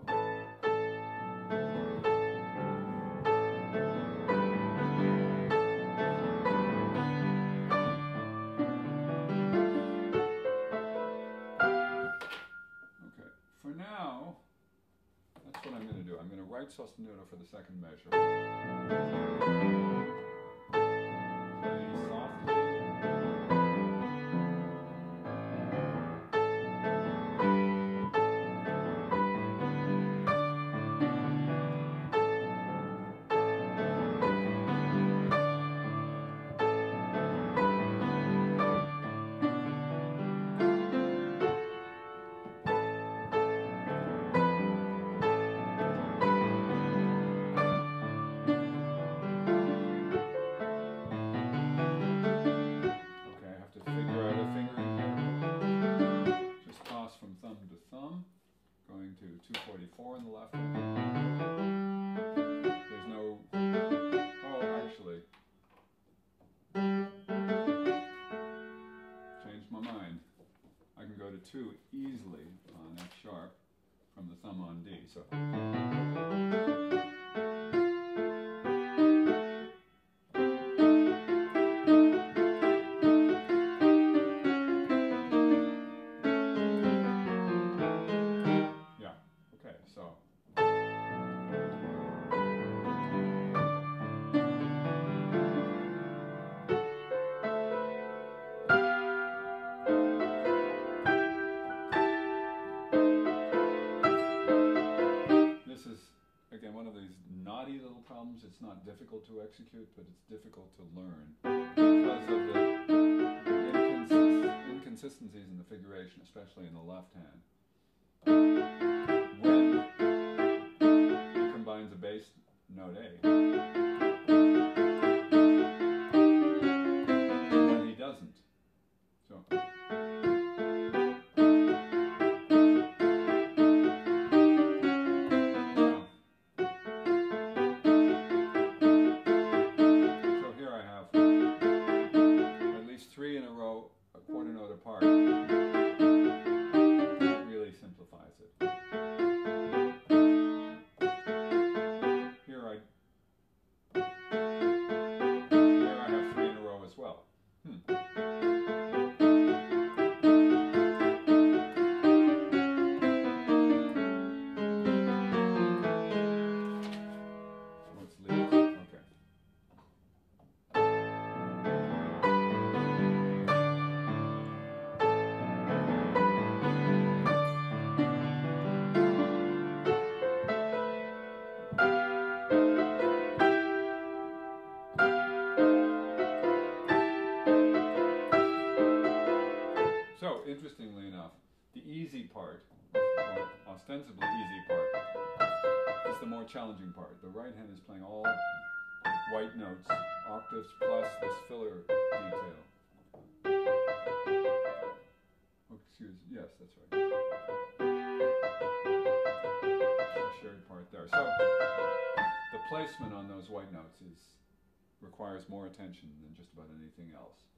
for now, that's what I'm going to do. I'm going to write sostenuto for the second measure. Play softly. From thumb to thumb, going to 244 in the left hand. There's no... Oh, actually. Changed my mind. I can go to 2 easily on F sharp from the thumb on D. So. difficult to execute, but it's difficult to learn because of the inconsistencies in the figuration, especially in the left hand. When he combines a bass note A, and when he doesn't. So. Three in a row, a quarter note apart, that really simplifies it. Here I have three in a row as well. Let's leave. Okay. So, interestingly enough, the easy part, or ostensibly easy part, is the more challenging part. The right hand is playing all white notes, octaves plus this filler detail. Oh, yes, that's right. Shared part there. So, the placement on those white notes requires more attention than just about anything else.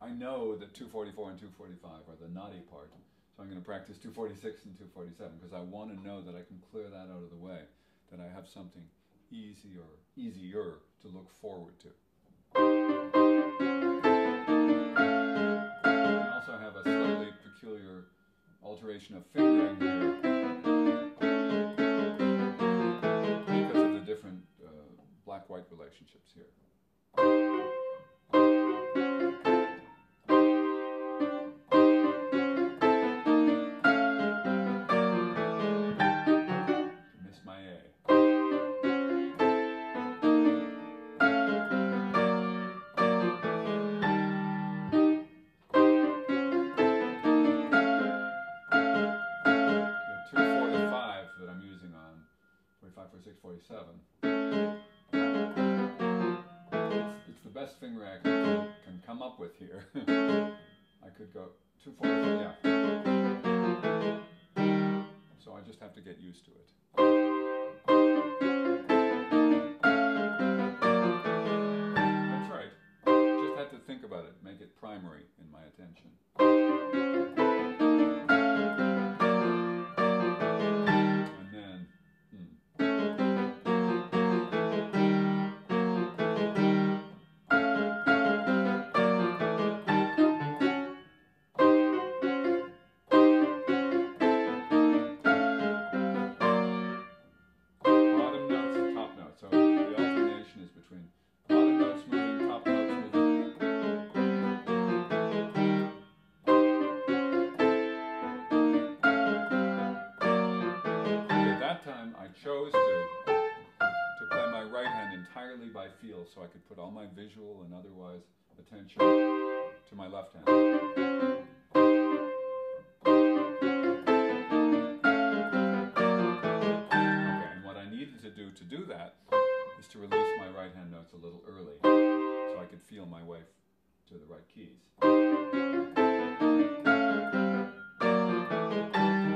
I know that 244 and 245 are the knotty part, so I'm going to practice 246 and 247 because I want to know that I can clear that out of the way, that I have something easier to look forward to. I also have a slightly peculiar alteration of fingering here because of the different black-white relationships here. That I'm using on 45, 46, 47. It's the best finger I can come up with here. I could go 244, yeah. So I just have to get used to it. That's right. Just had to think about it, make it primary in my attention. So the alternation is between bottom notes moving, top notes moving. At that time, I chose to play my right hand entirely by feel, so I could put all my visual and otherwise attention to my left hand. To do that is to release my right hand notes a little early so I could feel my way to the right keys. And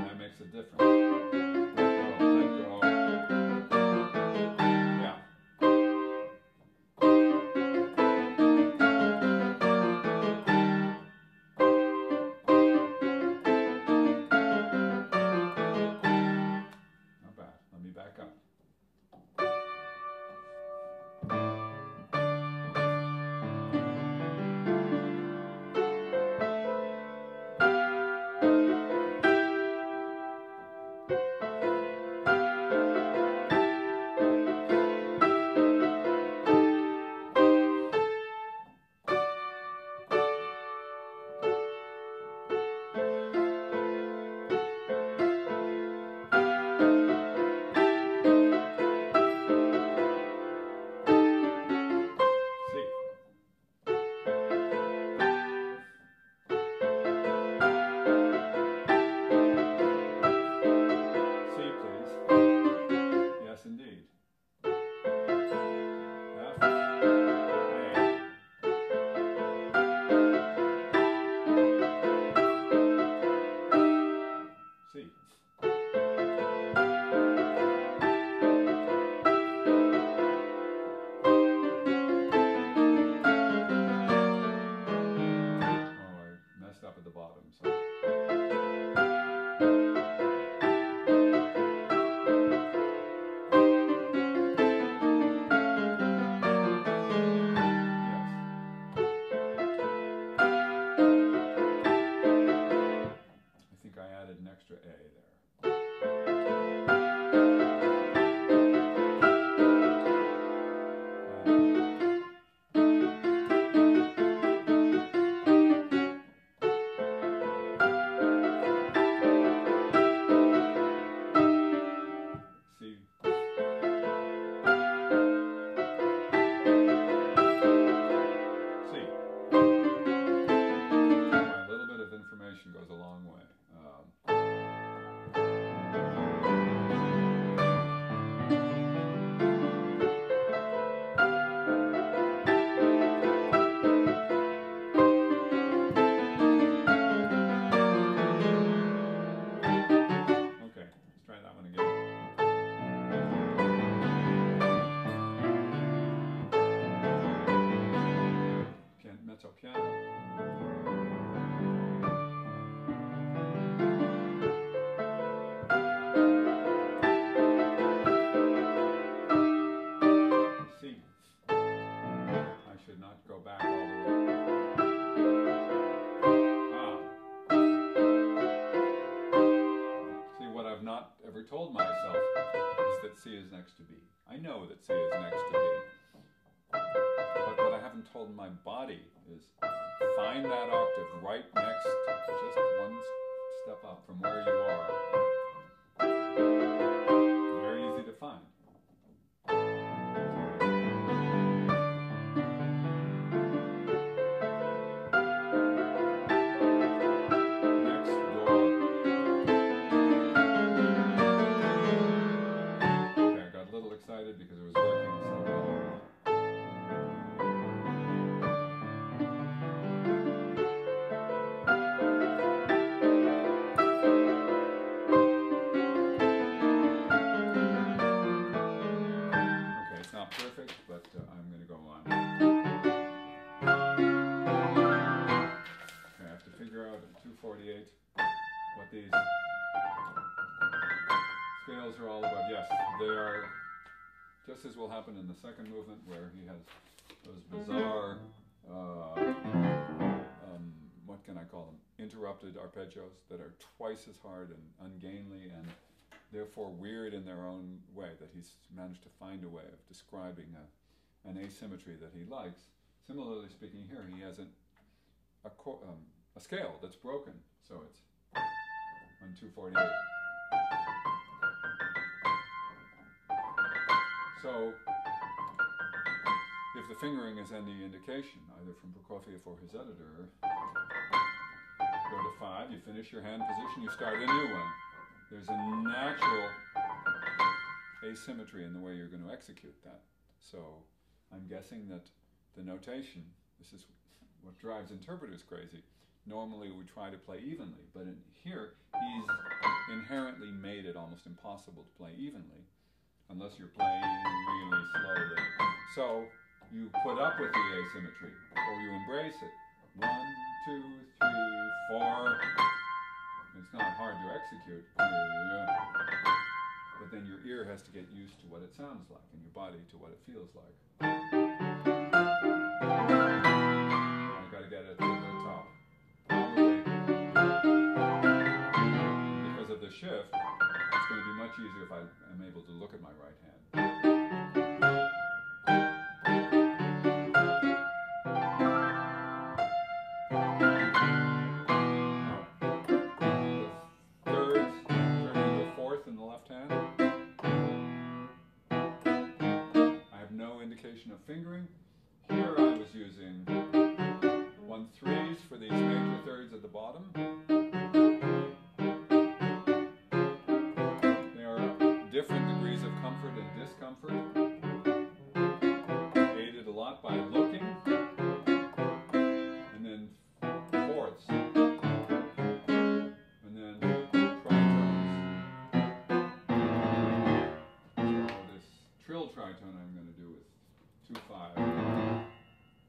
that makes a difference. Let go, let go. Yeah. C. I should not go back all the way. See, what I've not ever told myself is that C is next to B. I know that C is next to B. But what I haven't told my body is find that octave right next, just one step up from where you are. Very easy to find. Excited because it was working so well. Okay, it's not perfect, but I'm going to go on. Okay, I have to figure out at 248 what these scales are all about. Yes, they are. Just as will happen in the second movement, where he has those bizarre, what can I call them, interrupted arpeggios that are twice as hard and ungainly and therefore weird in their own way, that he's managed to find a way of describing an asymmetry that he likes. Similarly speaking here, he has a scale that's broken, so it's on 248. So, if the fingering is any indication, either from Prokofiev or his editor, go to 5, you finish your hand position, you start a new one. There's a natural asymmetry in the way you're going to execute that. So, I'm guessing that the notation, this is what drives interpreters crazy. Normally we try to play evenly, but here he's inherently made it almost impossible to play evenly, unless you're playing really slowly. So you put up with the asymmetry, or you embrace it. 1, 2, 3, 4. It's not hard to execute. But then your ear has to get used to what it sounds like, and your body to what it feels like. I've got to get it to the top. Probably because of the shift, it's going to be much easier if I am able to look at my right hand. The thirds turn into a fourth in the left hand. I have no indication of fingering. Here I was using 1/3 for these major thirds at the bottom. Different degrees of comfort and discomfort, aided a lot by looking, and then fourths, and then tritones. So this trill tritone I'm going to do with 2/5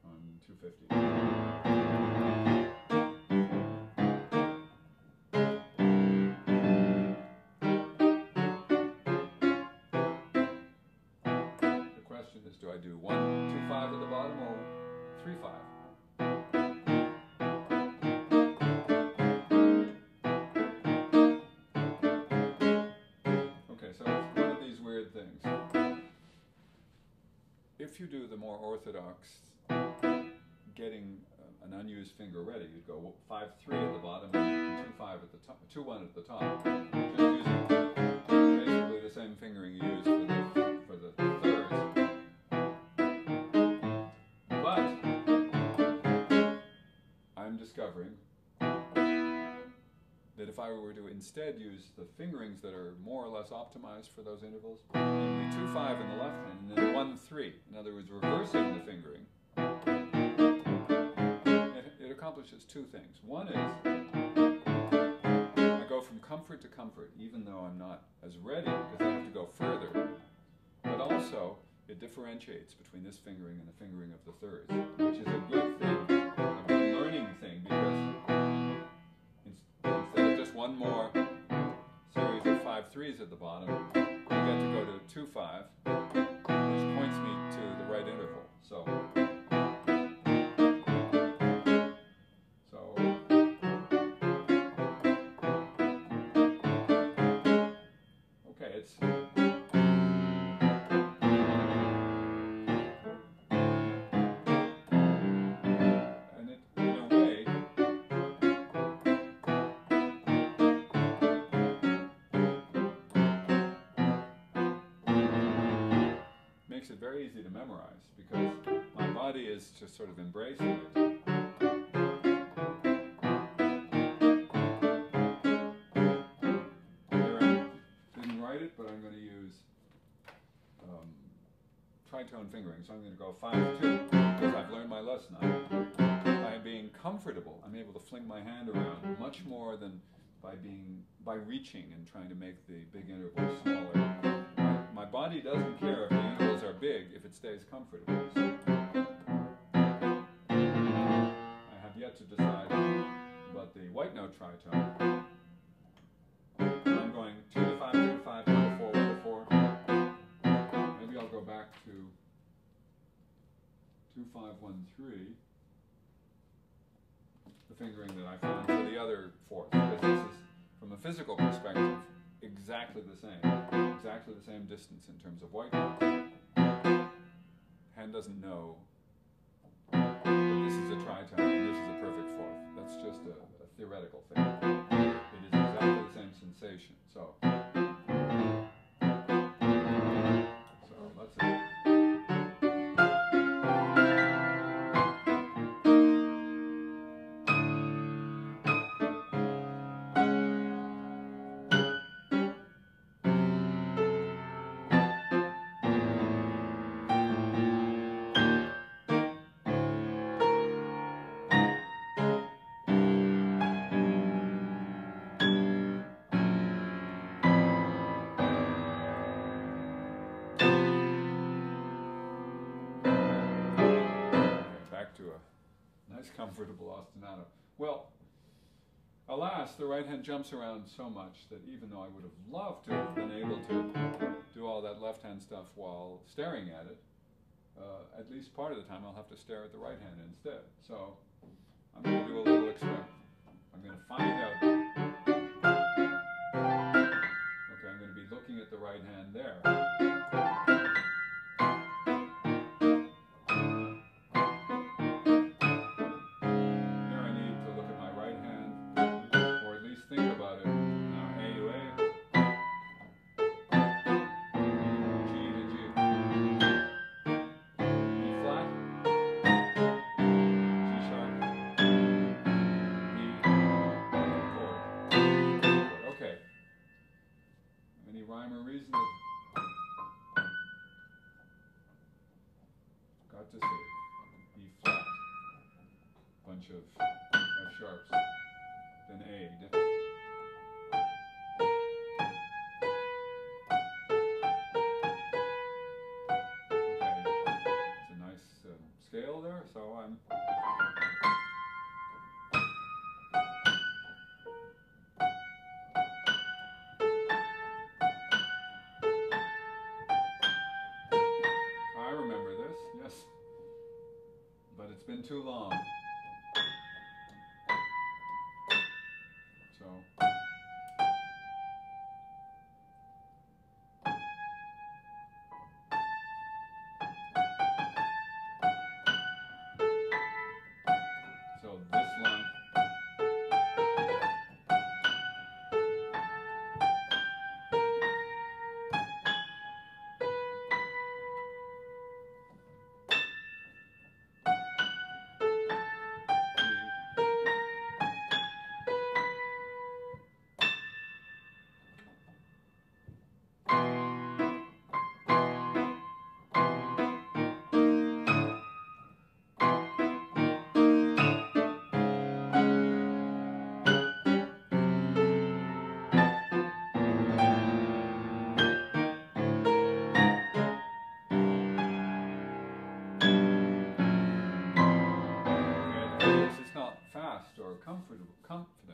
on 250. Is do I do 1, 2, 5 at the bottom or 3, 5? Okay, so it's one of these weird things. If you do the more orthodox, getting an unused finger ready, you'd go 5, 3 at the bottom and 2, 5 at the top, 2, 1 at the top. Just using basically the same fingering you use for the thirds. But I'm discovering that if I were to instead use the fingerings that are more or less optimized for those intervals, namely 2, 5 in the left hand and then 1, 3, in other words, reversing the fingering, it accomplishes two things. One is I go from comfort to comfort, even though I'm not as ready because I have to go further. But also, it differentiates between this fingering and the fingering of the thirds, which is a good thing. I've been learning one more series of 5/3s at the bottom, I get to go to 2/5, which points me to the right interval. Okay, it's and it in a way makes it very easy to memorize because my body is just sort of embracing it. Here I didn't write it, but I'm going to use tritone fingering. So I'm going to go 5/2 because I've learned my lesson. By being comfortable, I'm able to fling my hand around much more than by reaching and trying to make the big intervals smaller. My body doesn't care if the intervals are big if it stays comfortable. So I have yet to decide about the white note tritone. I'm going 2 to 5, 2 to 5, 1 to 4, 1 to 4. Maybe I'll go back to 2, 5, 1, 3. The fingering that I found for the other fourth, because this is, from a physical perspective, exactly the same distance in terms of white notes. Hand doesn't know that this is a tritone and this is a perfect fourth. That's just a theoretical thing. It is exactly the same sensation. So let's see. To a nice comfortable ostinato. Well, alas, the right hand jumps around so much that even though I would have loved to have been able to do all that left hand stuff while staring at it, at least part of the time I'll have to stare at the right hand instead. So I'm going to do a little experiment. I'm going to find out. Okay, I'm going to be looking at the right hand there. Think about it. Now, A to A, G to G, E flat, G sharp, E chord. Okay. Any rhyme or reason? Got to say E flat, bunch of F sharps, then A. Scale there, so I'm I remember this, yes, but it's been too long. So this line. Fast or confident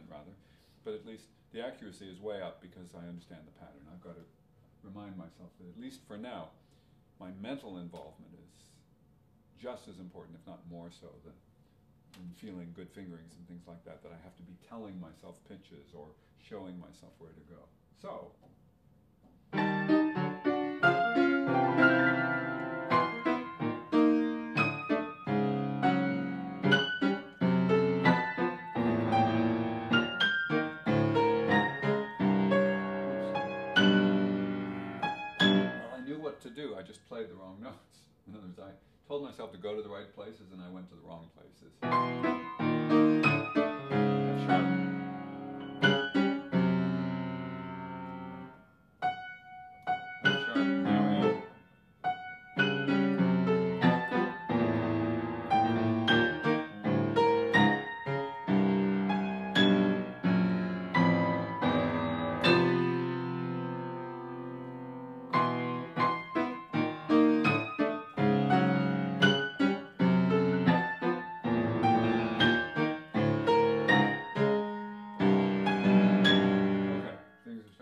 rather, but at least the accuracy is way up because I understand the pattern. I've got to remind myself that, at least for now, my mental involvement is just as important, if not more so, than feeling good fingerings and things like that, that I have to be telling myself pitches or showing myself where to go. So, to do. I just played the wrong notes. In other words, I told myself to go to the right places and I went to the wrong places. F sharp. F sharp. Now I am.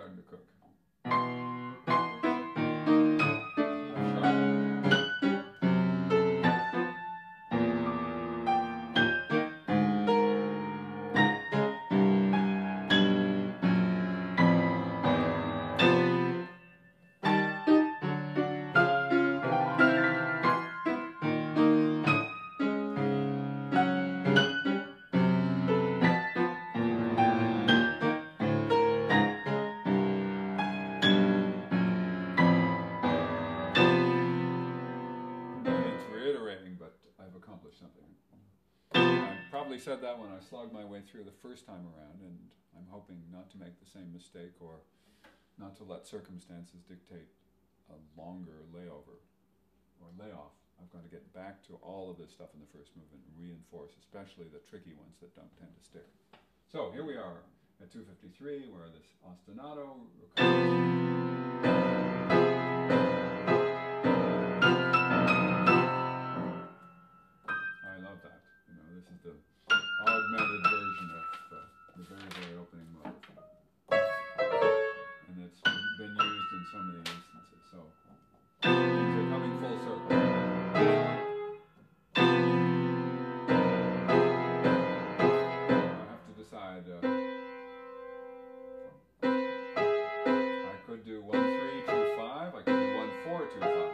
To cook. But I've accomplished something. I probably said that when I slogged my way through the first time around, and I'm hoping not to make the same mistake or not to let circumstances dictate a longer layover or layoff. I've got to get back to all of this stuff in the first movement and reinforce, especially the tricky ones that don't tend to stick. So here we are at 253, where this ostinato recovers. That. You know, this is the augmented version of the very, very opening motive. And it's been used in so many instances. So, things are coming full circle. I have to decide. I could do 1-3-2-5. I could do 1-4-2-5.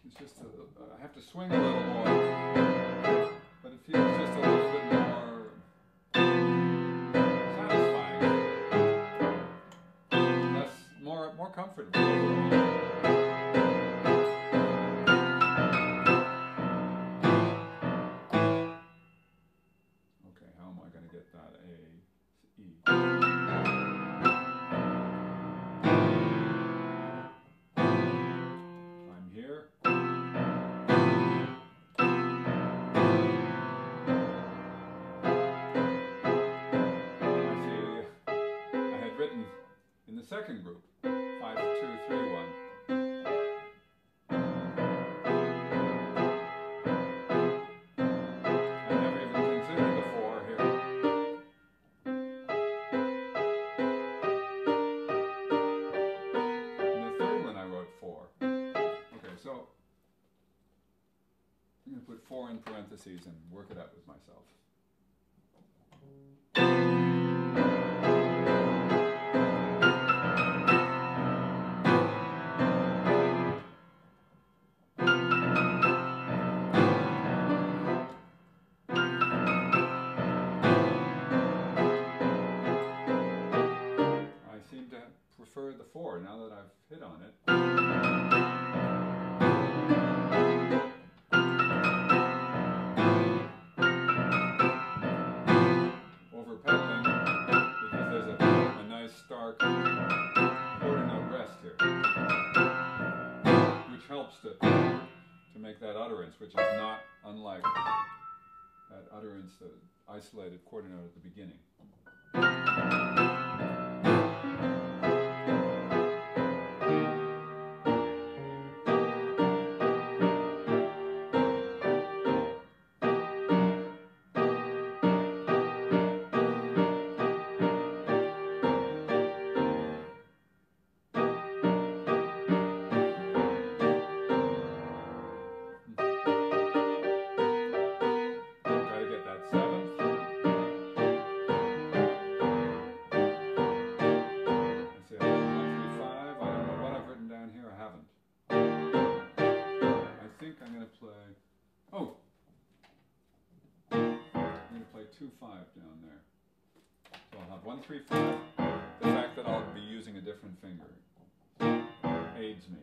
It's just I have to swing a little more, but it feels just a little bit more satisfying, more comfortable overall. Okay, how am I going to get that A, E? Here. I see I had written in the second group 5-2-3-1. I never even considered the 4 here. In the third one I wrote 4. So, I'm going to put 4 in parentheses and work it out with myself. I seem to prefer the 4 now that I've hit on it. Overpedaling because there's a nice stark quarter note rest here, which helps to make that utterance, which is not unlike that utterance, the isolated quarter note at the beginning. of 1, 3, 5. The fact that I'll be using a different finger aids me.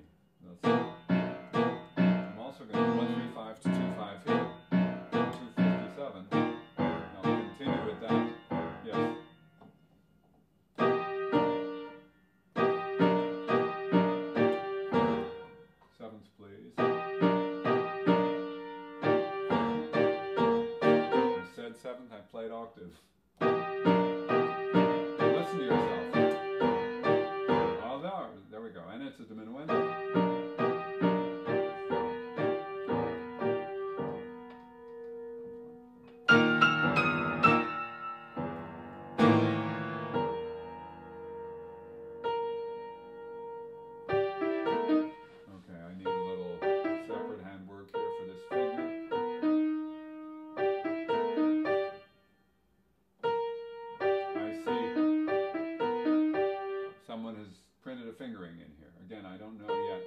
I'm also going to do 1, 3, 5 to 2, 5 here. 257. And I'll continue with that. Yes. Sevenths, please. I said seventh, I played octave. Listen to yourself. Oh, there we go. And it's a diminuendo. Okay, I need a little separate handwork here for this finger. I see someone has printed a fingering in here. Again, I don't know yet